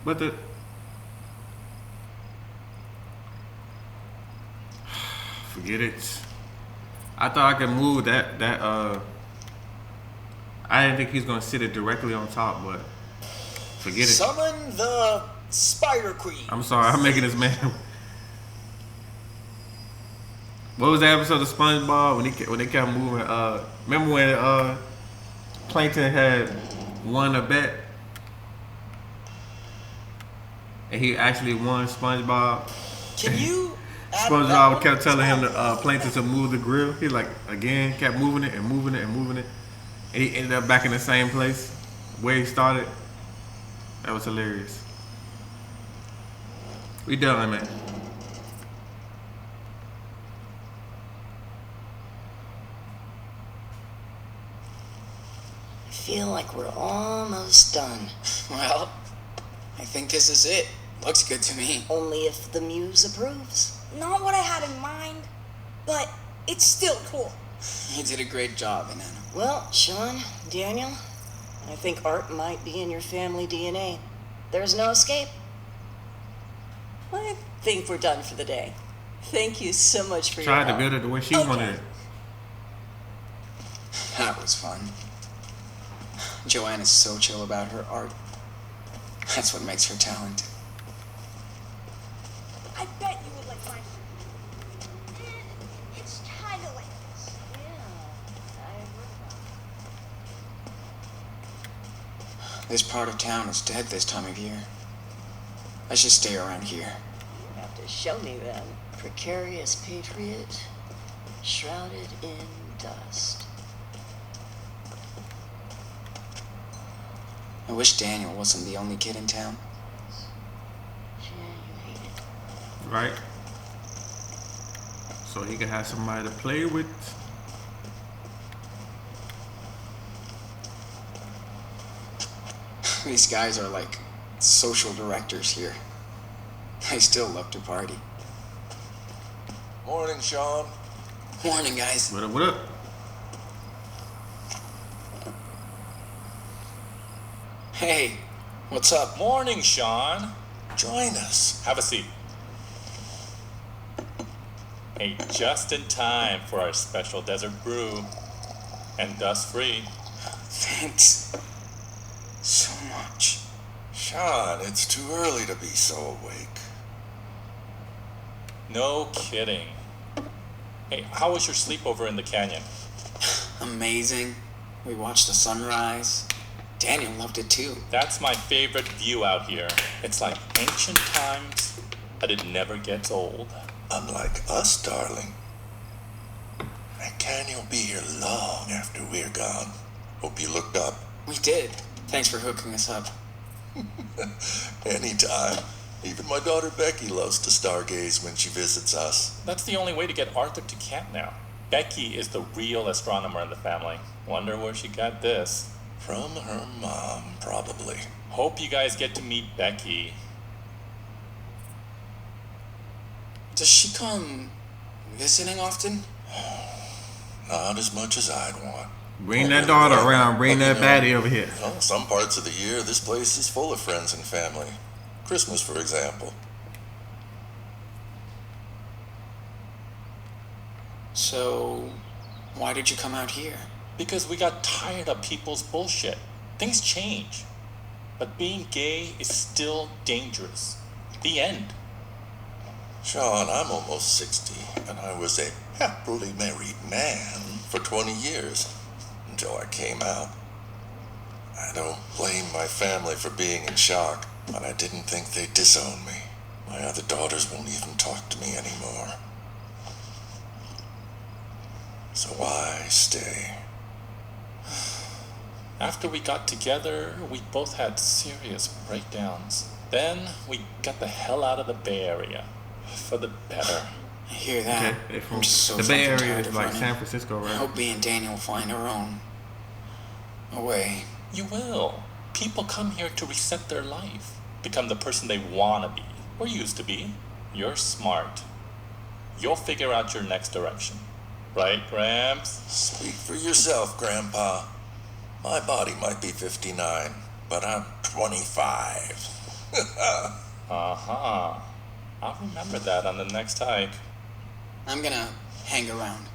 But the forget it. I thought I could move that. I didn't think he's gonna sit it directly on top, but forget it. Summon the Spider Queen. I'm sorry, I'm making this man. What was the episode of SpongeBob when they kept moving? Remember when Plankton had won a bet and he actually won SpongeBob? Can you SpongeBob kept telling him the plankton to move the grill. He like again kept moving it and moving it and moving it. And he ended up back in the same place where he started. That was hilarious. We done, man. I feel like we're almost done. Well, I think this is it. Looks good to me. Only if the muse approves. Not what I had in mind, but it's still cool. You did a great job, Inanna. Well, Sean, Daniel, I think art might be in your family DNA. There's no escape. I think we're done for the day. Thank you so much for your Tried to help. build it the way she Okay. wanted it. That was fun. Joanne is so chill about her art. That's what makes her talented. I bet you would like mine. It's kind of like this. This part of town is dead this time of year. I should stay around here. You have to show me then. Precarious patriot, shrouded in dust. I wish Daniel wasn't the only kid in town. Yeah, you hate it. Right? So he can have somebody to play with. These guys are like social directors here. They still love to party. Morning, Sean. Morning, guys. What up, what up? Hey, what's up? Morning, Sean. Join us. Have a seat. Hey, just in time for our special desert brew. And dust-free. Thanks so much. Sean, it's too early to be so awake. No kidding. Hey, how was your sleepover in the canyon? Amazing. We watched the sunrise. Daniel loved it too. That's my favorite view out here. It's like ancient times, but it never gets old. Unlike us, darling. That canyon will be here long after we're gone. Hope you looked up. We did. Thanks for hooking us up. Anytime. Even my daughter Becky loves to stargaze when she visits us. That's the only way to get Arthur to camp now. Becky is the real astronomer in the family. Wonder where she got this. From her mom, probably. Hope you guys get to meet Becky. Does she come visiting often? Not as much as I'd want. Bring that daughter around. Bring that baddie over here. Well, some parts of the year, this place is full of friends and family. Christmas, for example. So, why did you come out here? Because we got tired of people's bullshit. Things change. But being gay is still dangerous. The end. Sean, I'm almost 60, and I was a happily married man for 20 years, until I came out. I don't blame my family for being in shock, but I didn't think they'd disown me. My other daughters won't even talk to me anymore. So why stay? After we got together, we both had serious breakdowns. Then we got the hell out of the Bay Area. For the better. I hear that. Okay, they from I'm so the Bay fucking Area tired is of like running. San Francisco, I right? hope me and Daniel find our own way. You will. People come here to reset their life. Become the person they want to be. Or used to be. You're smart. You'll figure out your next direction. Right, Gramps? Speak for yourself, Grandpa. My body might be 59, but I'm 25. Uh-huh. I'll remember that on the next hike. I'm gonna hang around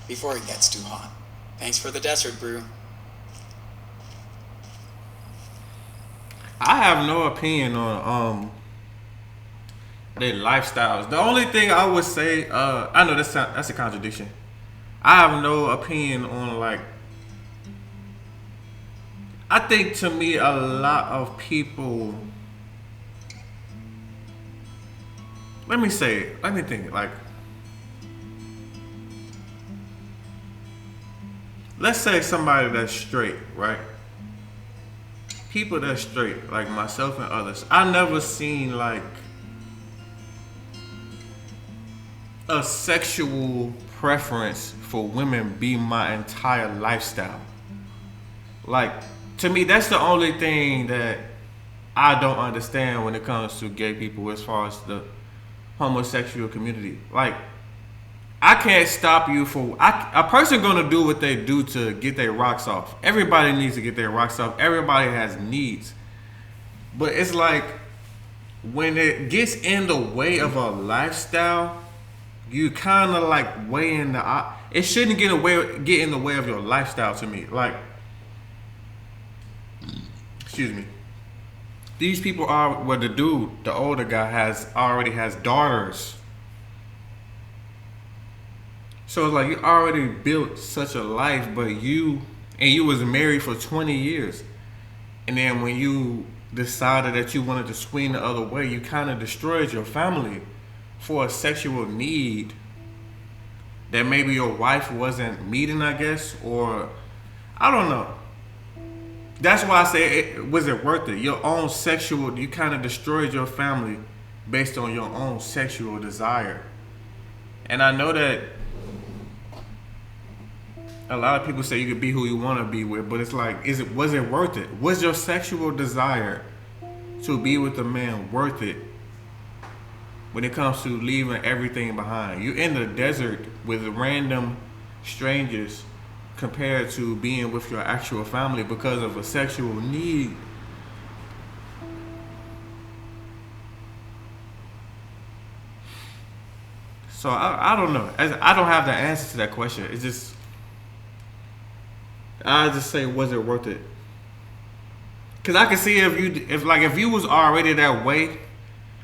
before it gets too hot. Thanks for the desert brew. I have no opinion on their lifestyles. The only thing I would say, I know that's a contradiction. I have no opinion on like. I think to me a lot of people let me say, let me think. Like, let's say somebody that's straight, right? People that's straight, like myself and others. I never seen like a sexual preference for women be my entire lifestyle. Like, to me, that's the only thing that I don't understand when it comes to gay people as far as the homosexual community. Like, I can't stop you for a person gonna do what they do to get their rocks off. Everybody needs to get their rocks off. Everybody has needs, but it's like when it gets in the way of a lifestyle, you kind of like weigh in the. It shouldn't get in the way of your lifestyle. To me, like, excuse me. These people are well. The dude, the older guy, already has daughters. So it's like you already built such a life, but you was married for 20 years. And then when you decided that you wanted to swing the other way, you kind of destroyed your family for a sexual need that maybe your wife wasn't meeting, I guess, or I don't know. That's why I say, was it worth it? Your own sexual, you kind of destroyed your family based on your own sexual desire. And I know that a lot of people say you could be who you want to be with, but it's like, was it worth it? Was your sexual desire to be with a man worth it when it comes to leaving everything behind? You're in the desert with random strangers compared to being with your actual family because of a sexual need. So I don't know. I don't have the answer to that question. It's just, I just say, was it worth it? Cause I can see if you was already that way,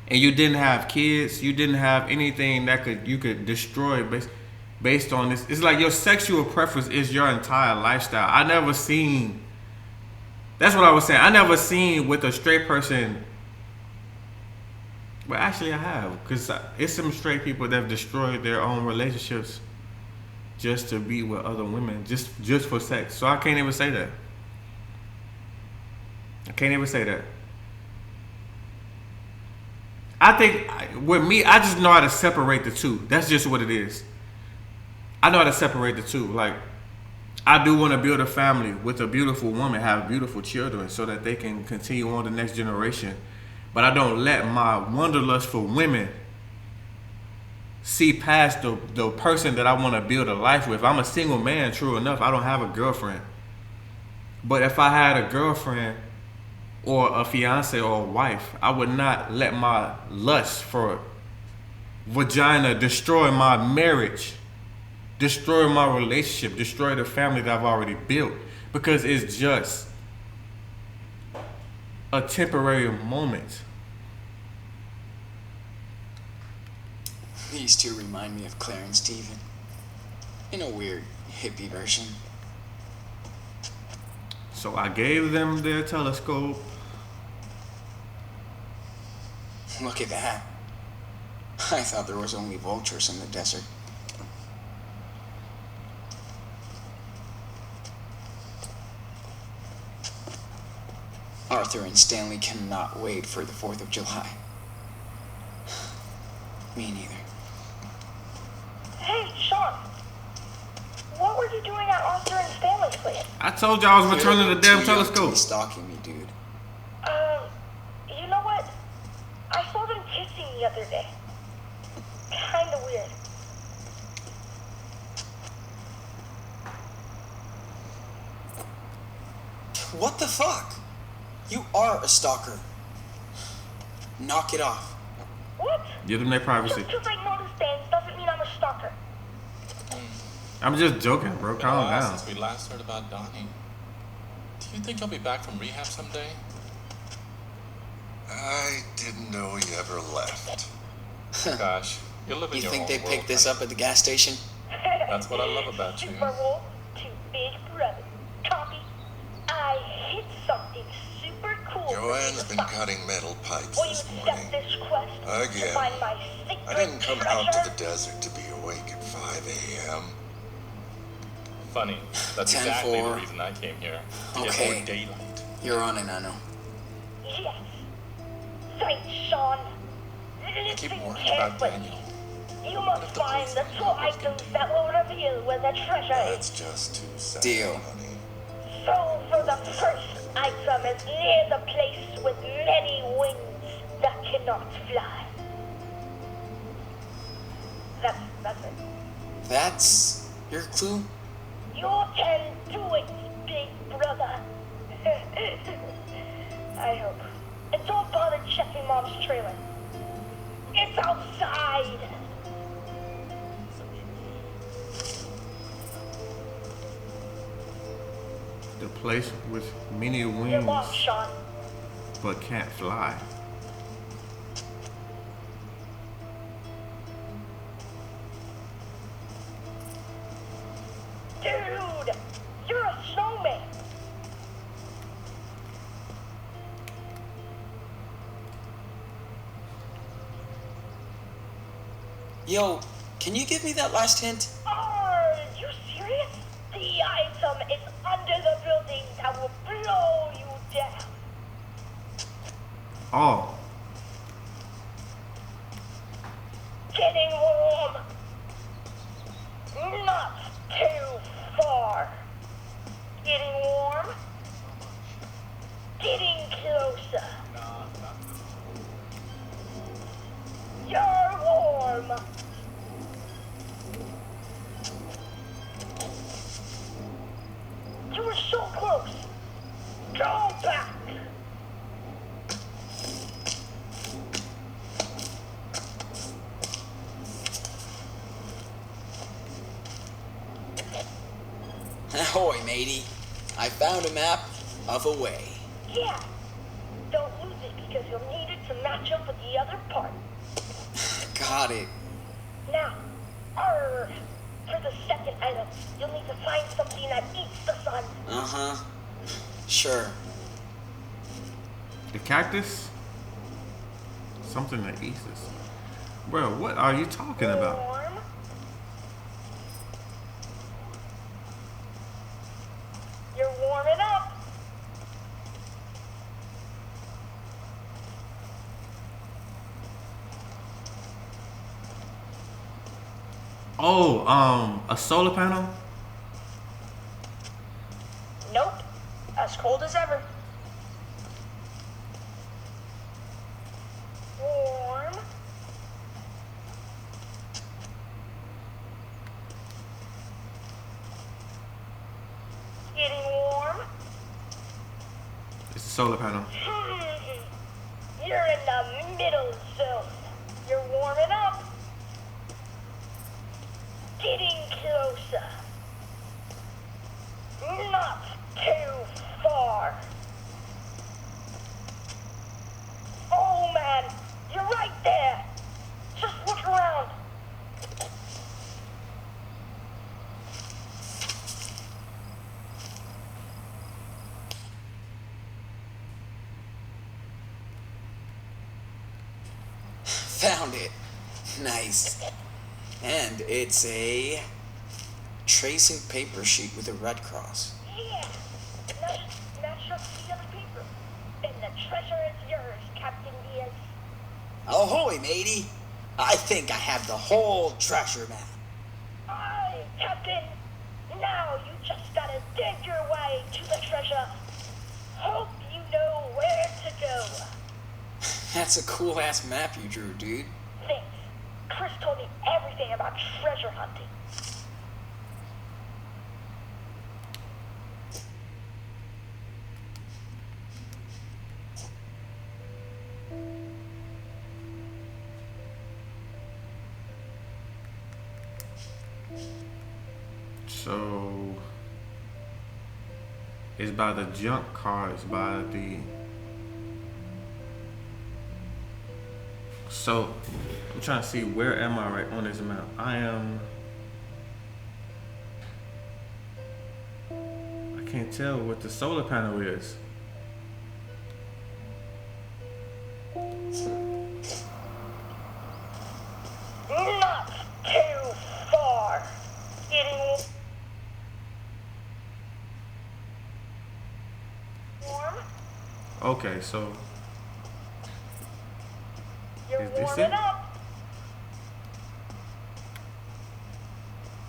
and you didn't have kids, you didn't have anything that you could destroy based on this. It's like your sexual preference is your entire lifestyle. I never seen. That's what I was saying. I never seen with a straight person. Well, actually, I have, because it's some straight people that have destroyed their own relationships just to be with other women, just for sex. So I can't even say that. I can't even say that. I think with me, I just know how to separate the two. That's just what it is. I know how to separate the two. Like, I do want to build a family with a beautiful woman, have beautiful children, so that they can continue on the next generation. But I don't let my wanderlust for women see past the person that I want to build a life with. I'm a single man, true enough. I don't have a girlfriend. But if I had a girlfriend or a fiance or a wife, I would not let my lust for vagina destroy my marriage, destroy my relationship, destroy the family that I've already built, because it's just a temporary moment. These two remind me of Claire and Steven, in a weird hippie version. So I gave them their telescope. Look at that. I thought there was only vultures in the desert. Arthur and Stanley cannot wait for the 4th of July. Me neither. Hey, Sean. What were you doing at Arthur and Stanley's place? I told you I was returning the damn Too young to telescope. be stalking me, dude. You know what? I saw them kissing the other day. Kinda weird. What the fuck? You are a stalker. Knock it off. What? Give them their privacy. Just because I noticed things doesn't mean I'm a stalker. I'm just joking, bro. Calm down. Since we last heard about Donnie, do you think he'll be back from rehab someday? I didn't know he ever left. Gosh, you live in You your think own they world, picked this honey. up at the gas station? That's what I love about you. Super Wolf to Big Brother. Copy. I hit something super cool Joanne's been cutting metal pipes Will you this accept morning. this quest to Again. find my secret I didn't come out to treasure? the desert to be awake at 5 a.m. Funny. That's 10-4. exactly the reason I came here. To get Okay. more daylight. You're on it, Nano. Yes. Thanks, Sean. I keep Listen worrying about carefully. Daniel. You must if the find police the find two out what's items contained? that will reveal where the treasure is. That's just too sad, Deal. honey. So for the first item is near the place with many wings that cannot fly. That's it. That's your clue? You can do it, big brother. I hope. And don't bother checking Mom's trailer. It's outside. The place with many Your wings mom, Sean. but can't fly. Dude, you're a snowman. Yo, can you give me that last hint? Are you serious? The item is under the building that will blow you down. Oh, Getting warm. Not too far. Getting warm. Getting closer. You're warm. You were so close. Go back. Ahoy, matey. I found a map of a way. Yeah. Don't lose it because you'll need it to match up with the other part. Got it. Now, for the second item, you'll need to find something that eats the sun. Uh-huh. Sure. the cactus? Something that eats us. Bro, what are you talking about? Warm. You're warming up. Oh, a solar panel? Nope. As cold as ever. Warm. Getting warm. It's a solar panel. You're in the middle zone. You're warming up. Getting closer. Not too far. Oh man, you're right there. Just look around. Found it. Nice. And it's a tracing paper sheet with a red cross. Yeah. Match up to the other paper. And the treasure is yours, Captain Diaz. Ahoy, matey. I think I have the whole treasure map. Aye, Captain. Now you just gotta dig your way to the treasure. Hope you know where to go. That's a cool-ass map you drew, dude. Thanks. Chris told me everything about treasure hunting. So it's by the junk car. It's by the. So I'm trying to see where am I right on this map. I am. I can't tell what the solar panel is. Okay, so You're is this warming it? up.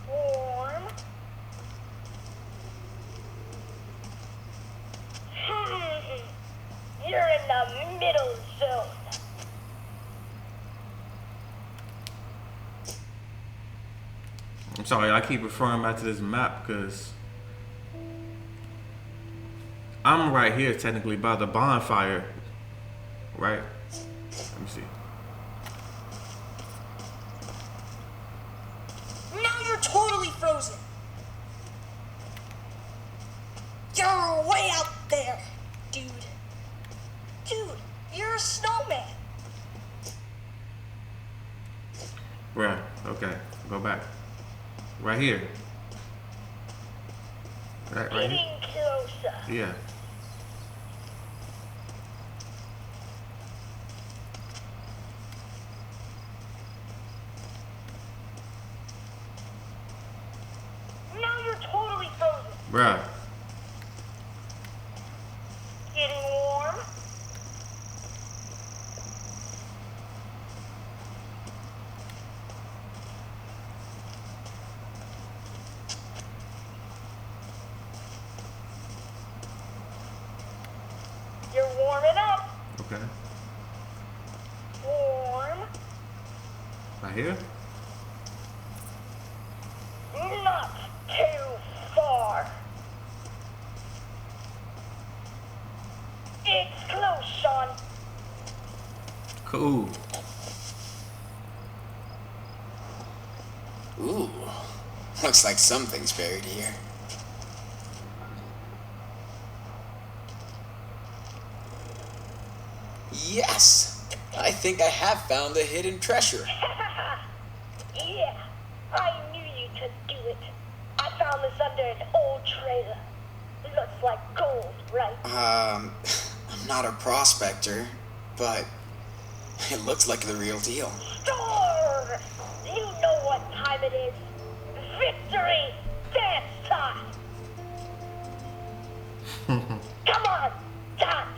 Warm. You're in the middle zone. I'm sorry, I keep referring back to this map because I'm right here technically by the bonfire, right? Let me see. Now you're totally frozen. You're way out there, dude. Dude, you're a snowman. Right, okay, go back. Right here. Right Getting here. closer. Yeah. Now you're totally frozen. Bruh. Getting warm. You're warming up. Okay. Warm. Right here? Not too far. It's close, Sean. Cool. Ooh, looks like something's buried here. Yes, I think I have found the hidden treasure. Yeah, I knew you could do it. I found this under an old trailer. Looks like gold, right? I'm not a prospector, but it looks like the real deal. Storm! You know what time it is. Victory dance time. Come on, dance.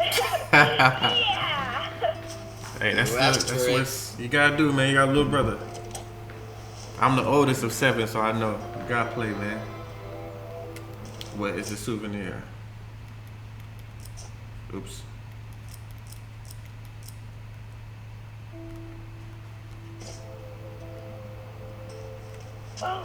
Yeah. Hey, that's You asked that's for it. what you gotta do, man. You got a little brother. I'm the oldest of 7, so I know. You gotta play, man. What is a souvenir? Oops. Oh.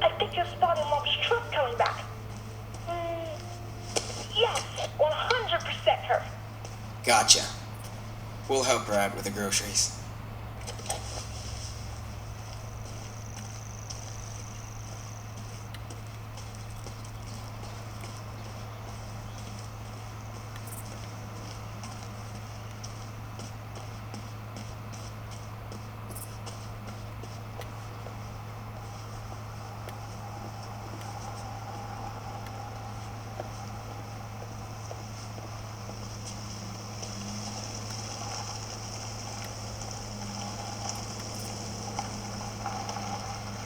I think you're spotting Mom's truck coming back. Yes, 100% her. Gotcha. We'll help her out with the groceries.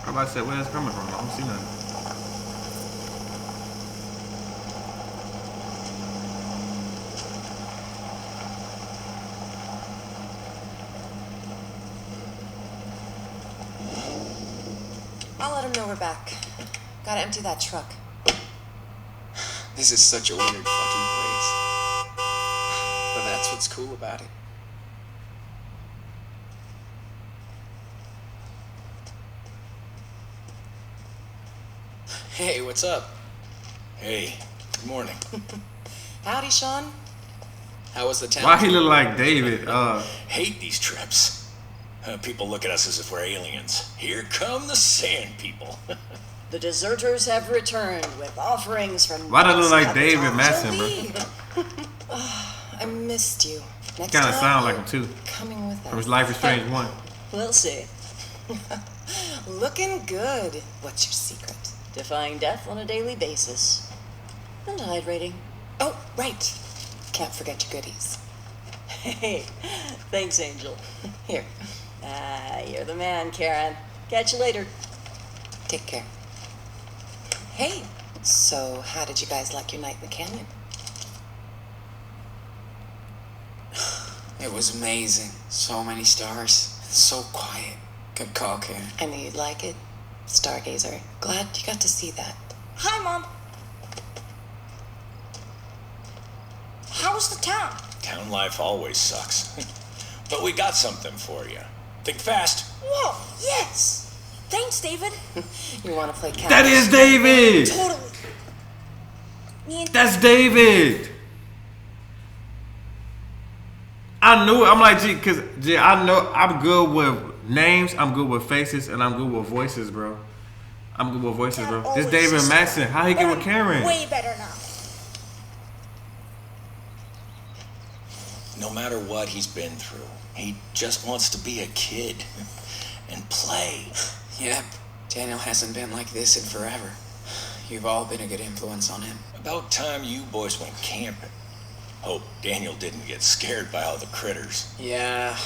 I'm about to say, where it's coming from? I don't see nothing. I'll let him know we're back. Gotta empty that truck. This is such a weird fucking place. But that's what's cool about it. Hey, what's up? Hey, good morning. Howdy, Sean. How was the town? Why he look like David? Hate these trips. People look at us as if we're aliens. Here come the sand people. The deserters have returned with offerings from. Why does it look like Madsen. David Madsen, bro? Jolie. I missed you. Next Kind of time, sound like him too. coming with us. From his Life is Strange 1. We'll see. Looking good. What's your secret? Defying death on a daily basis. And hydrating. Oh, right. Can't forget your goodies. Hey, thanks, Angel. Here, You're the man, Karen. Catch you later. take care. Hey, so how did you guys like your night in the canyon? It was amazing. So many stars. So quiet. Good call, Karen. I knew you'd like it. Stargazer. Glad you got to see that. Hi, Mom. How was the town? Town life always sucks. But we got something for you. Think fast. Whoa, yes. Thanks, David. You want to play catch? That is David. Totally. Me and That's David. I knew it. I'm like, G, because G, I know I'm good with names, I'm good with faces, and I'm good with voices, bro. I'm good with voices, bro. This always David just- Madsen. How he get but with I'm Karen? Way better now. No matter what he's been through, he just wants to be a kid and play. Yep. Daniel hasn't been like this in forever. You've all been a good influence on him. About time you boys went camping. Hope Daniel didn't get scared by all the critters. Yeah,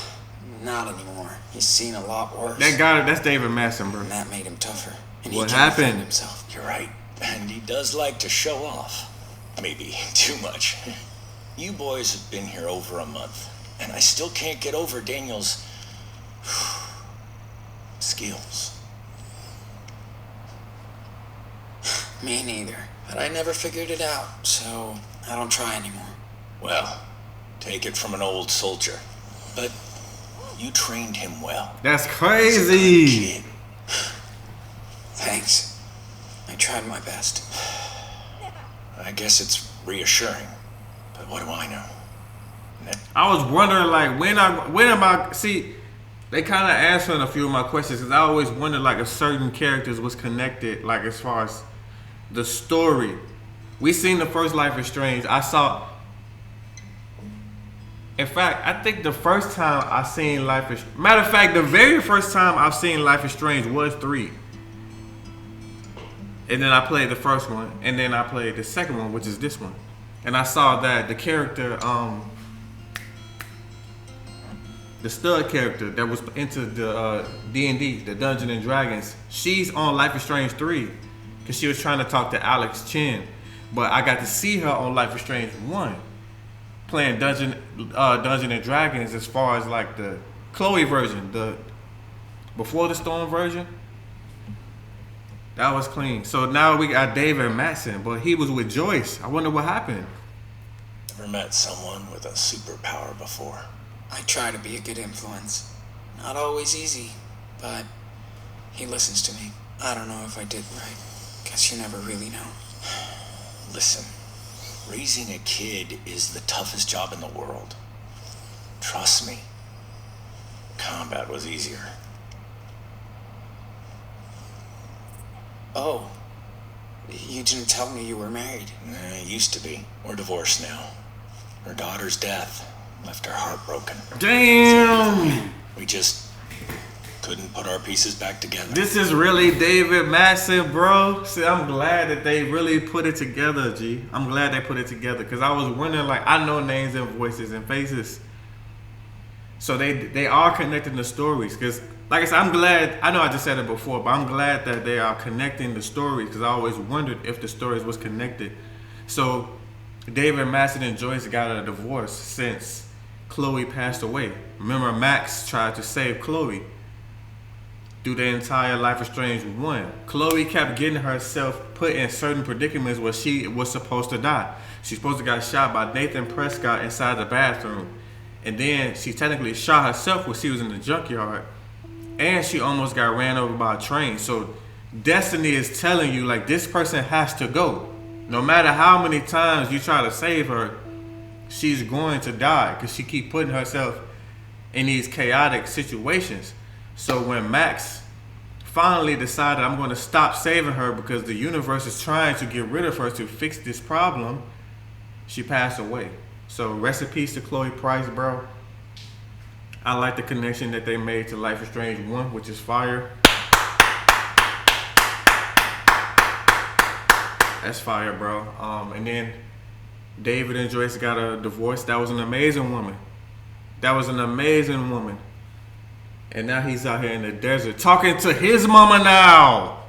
not anymore. He's seen a lot worse. That guy, that's David Madsen, bro. And that made him tougher. And What he can't defend happened? himself. You're right. And he does like to show off. Maybe too much. You boys have been here over a month, and I still can't get over Daniel's skills. Me neither. But I never figured it out, so I don't try anymore. Well, take it from an old soldier. But you trained him well. That's He's a crazy. good kid. Thanks. I tried my best. I guess it's reassuring. But what do I know? I was wondering, like, when am I? See, they kind of answering a few of my questions because I always wondered, like, if certain characters was connected, like, as far as the story. We seen the first Life is Strange. I saw. In fact, I think the first time I seen Life is. Matter of fact, the very first time I've seen Life is Strange was 3. And then I played the first one, and then I played the second one, which is this one. And I saw that the character, the stud character that was into the D&D, the Dungeons and Dragons, she's on Life is Strange 3 because she was trying to talk to Alex Chen. But I got to see her on Life is Strange 1 playing Dungeons and Dragons as far as like the Chloe version, the Before the Storm version. That was clean. So now we got David Madsen, but he was with Joyce. I wonder what happened. Never met someone with a superpower before. I try to be a good influence. Not always easy, but he listens to me. I don't know if I did right. Guess you never really know. Listen, raising a kid is the toughest job in the world. Trust me. Combat was easier. Oh, you didn't tell me you were married. Used to be. We're divorced now. Her daughter's death left her heartbroken. Damn! We just couldn't put our pieces back together. This is really David Madsen, bro. See, I'm glad that they really put it together, G. I'm glad they put it together because I was wondering, like, I know names and voices and faces. So they are connecting the stories because, like I said, I'm glad. I know I just said it before, but I'm glad that they are connecting the stories because I always wondered if the stories was connected. So David Madsen and Joyce got a divorce since Chloe passed away. Remember, Max tried to save Chloe through the entire Life is Strange 1. Chloe kept getting herself put in certain predicaments where she was supposed to die. She's supposed to got shot by Nathan Prescott inside the bathroom. And then she technically shot herself when she was in the junkyard. And she almost got ran over by a train. So destiny is telling you, like, this person has to go. No matter how many times you try to save her, she's going to die because she keep putting herself in these chaotic situations. So when Max finally decided, I'm going to stop saving her because the universe is trying to get rid of her to fix this problem, she passed away. So rest in peace to Chloe Price, bro. I like the connection that they made to Life is Strange 1, which is fire. That's fire, bro. And then David and Joyce got a divorce. That was an amazing woman. That was an amazing woman. And now he's out here in the desert talking to his mama now.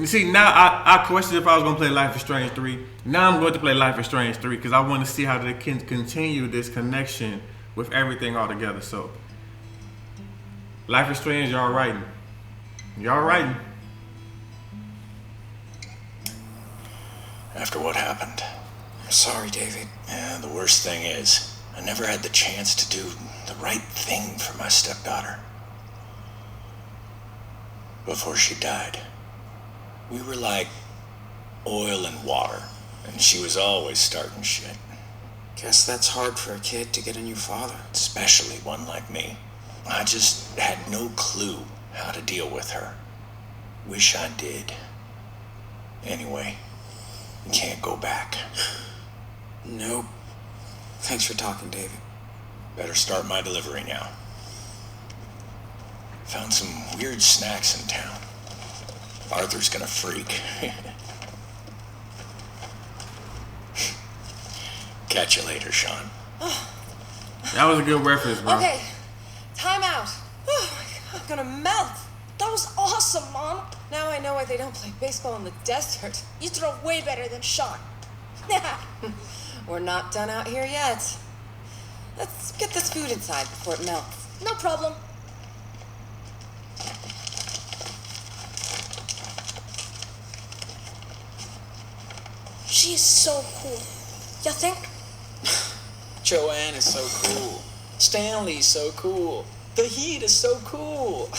See, now I questioned if I was going to play Life is Strange 3. Now I'm going to play Life is Strange 3 because I want to see how they can continue this connection with everything all together. So, Life is Strange, y'all writing. Y'all writing. After what happened. I'm sorry, David. Yeah, the worst thing is, I never had the chance to do the right thing for my stepdaughter. Before she died, we were like oil and water, and she was always starting shit. Guess that's hard for a kid to get a new father. Especially one like me. I just had no clue how to deal with her. Wish I did. Anyway, we can't go back. Nope. Thanks for talking, David. Better start my delivery now. Found some weird snacks in town. Arthur's gonna freak. Catch you later, Sean. That was a good reference, bro. Okay, time out. Oh my God, I'm gonna melt. That was awesome, Mom. Now I know why they don't play baseball in the desert. You throw way better than Sean. We're not done out here yet. Let's get this food inside before it melts. No problem. She's so cool. You think? Joanne is so cool. Stanley's so cool. The Heat is so cool.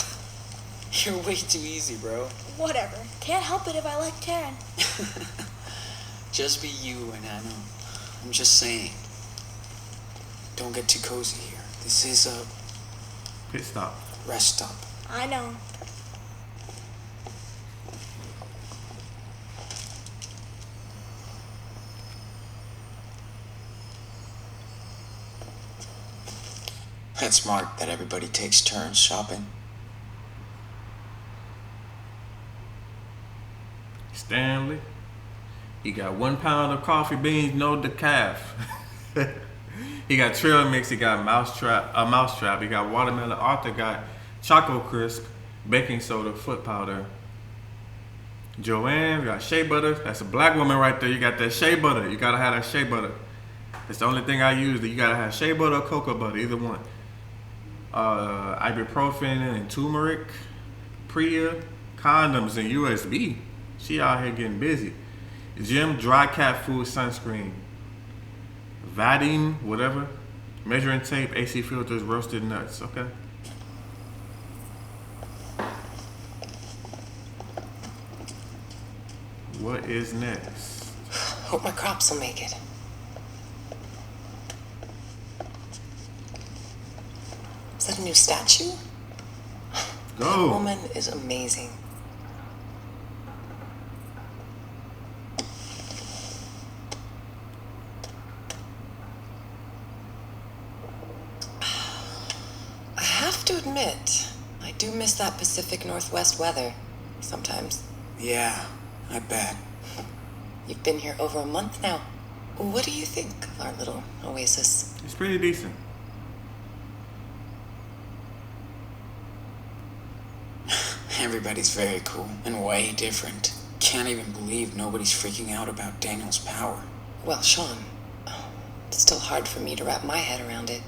You're way too easy, bro. Whatever. Can't help it if I like Karen. Just be you and Anna. I'm just saying. Don't get too cozy here. This is a Pit stop. rest stop. I know. That's smart that everybody takes turns shopping. Stanley. He got 1 pound of coffee beans, no decaf. He got trail mix. He got mousetrap. He got watermelon. Arthur got Choco Crisp, baking soda, foot powder. Joanne got shea butter. That's a black woman right there. You got that shea butter. You gotta have that shea butter. It's the only thing I use. That you gotta have shea butter or cocoa butter, either one. Ibuprofen and turmeric. Priya, condoms and USB. She out here getting busy. Jim, dry cat food, sunscreen. Vadim, whatever. Measuring tape, AC filters, roasted nuts. Okay. What is next? Hope my crops will make it. Is that a new statue? Go. That woman is amazing. I have to admit, I do miss that Pacific Northwest weather sometimes. Yeah, I bet. You've been here over a month now. What do you think of our little oasis? It's pretty decent. Everybody's very cool and way different. Can't even believe nobody's freaking out about Daniel's power. Well, Sean, it's still hard for me to wrap my head around it.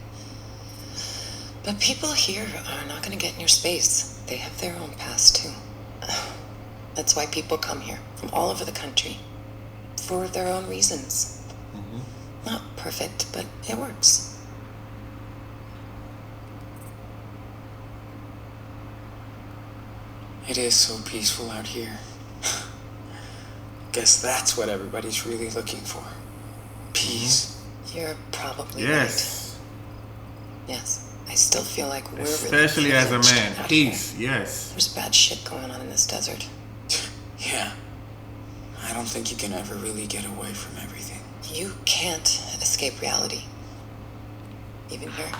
But people here are not going to get in your space. They have their own past, too. That's why people come here from all over the country. For their own reasons. Mm-hmm. Not perfect, but it works. It is so peaceful out here. Guess that's what everybody's really looking for. Peace. You're probably Yes. right. Yes. I still feel like we're Especially really as a man. out Peace. here. Yes. There's bad shit going on in this desert. Yeah. I don't think you can ever really get away from everything. You can't escape reality. Even here.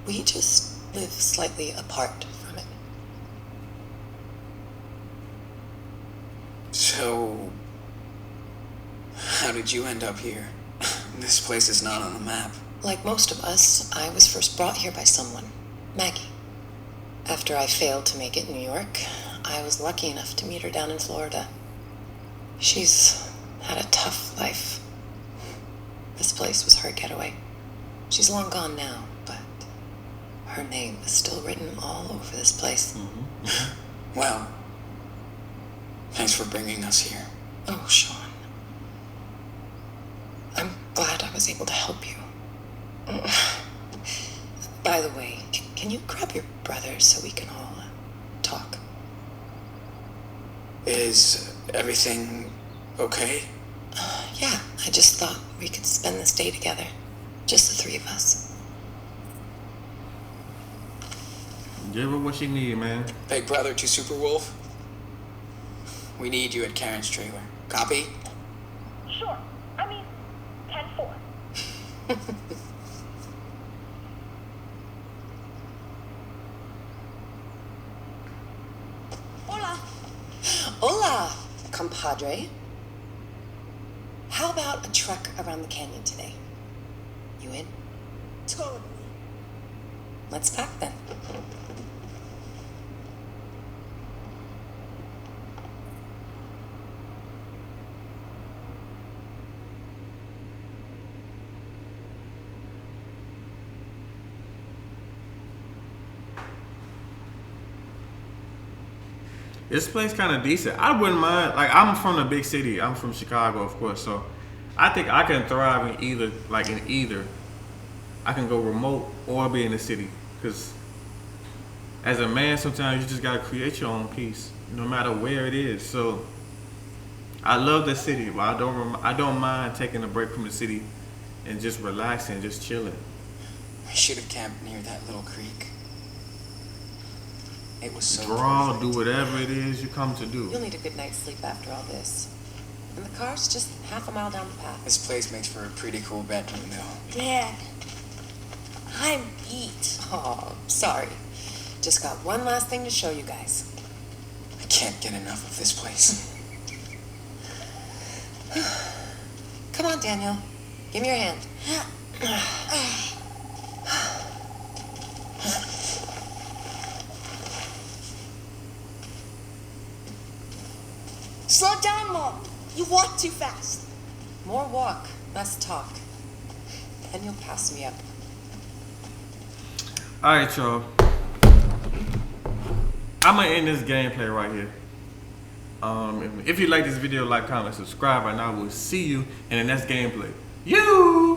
We just live slightly apart from it. So, how did you end up here? This place is not on the map. Like most of us, I was first brought here by someone, Maggie. After I failed to make it in New York, I was lucky enough to meet her down in Florida. She's had a tough life. This place was her getaway. She's long gone now, but her name is still written all over this place. Well, thanks for bringing us here. Oh, Sean. I'm glad I was able to help you. By the way, can you grab your brother so we can all talk? Is everything okay? Yeah, I just thought we could spend this day together. Just the three of us. Give her what she need, man. Big brother to Super Wolf, we need you at Karen's trailer. Copy? Sure. I mean, 10-4. Hola. Hola, compadre. How about a trek around the canyon today? You in? Totally. Let's pack then. This place kind of decent. I wouldn't mind. Like, I'm from a big city. I'm from Chicago, of course. So I think I can thrive in either. Like in either, I can go remote or be in the city. Because as a man, sometimes you just gotta create your own peace, no matter where it is. So I love the city, but I don't mind taking a break from the city and just relaxing, just chilling. We should have camped near that little creek. It was so Draw, perfect. do whatever it is you come to do. You'll need a good night's sleep after all this. And the car's just half a mile down the path. This place makes for a pretty cool bedroom, though. Dad, I'm beat. Oh, sorry. Just got one last thing to show you guys. I can't get enough of this place. Come on, Daniel. Give me your hand. Slow down, Mom. You walk too fast. More walk, less talk. Then you'll pass me up. Alright, y'all. I'm gonna end this gameplay right here. If you like this video, like, comment, subscribe, and I will see you in the next gameplay. You.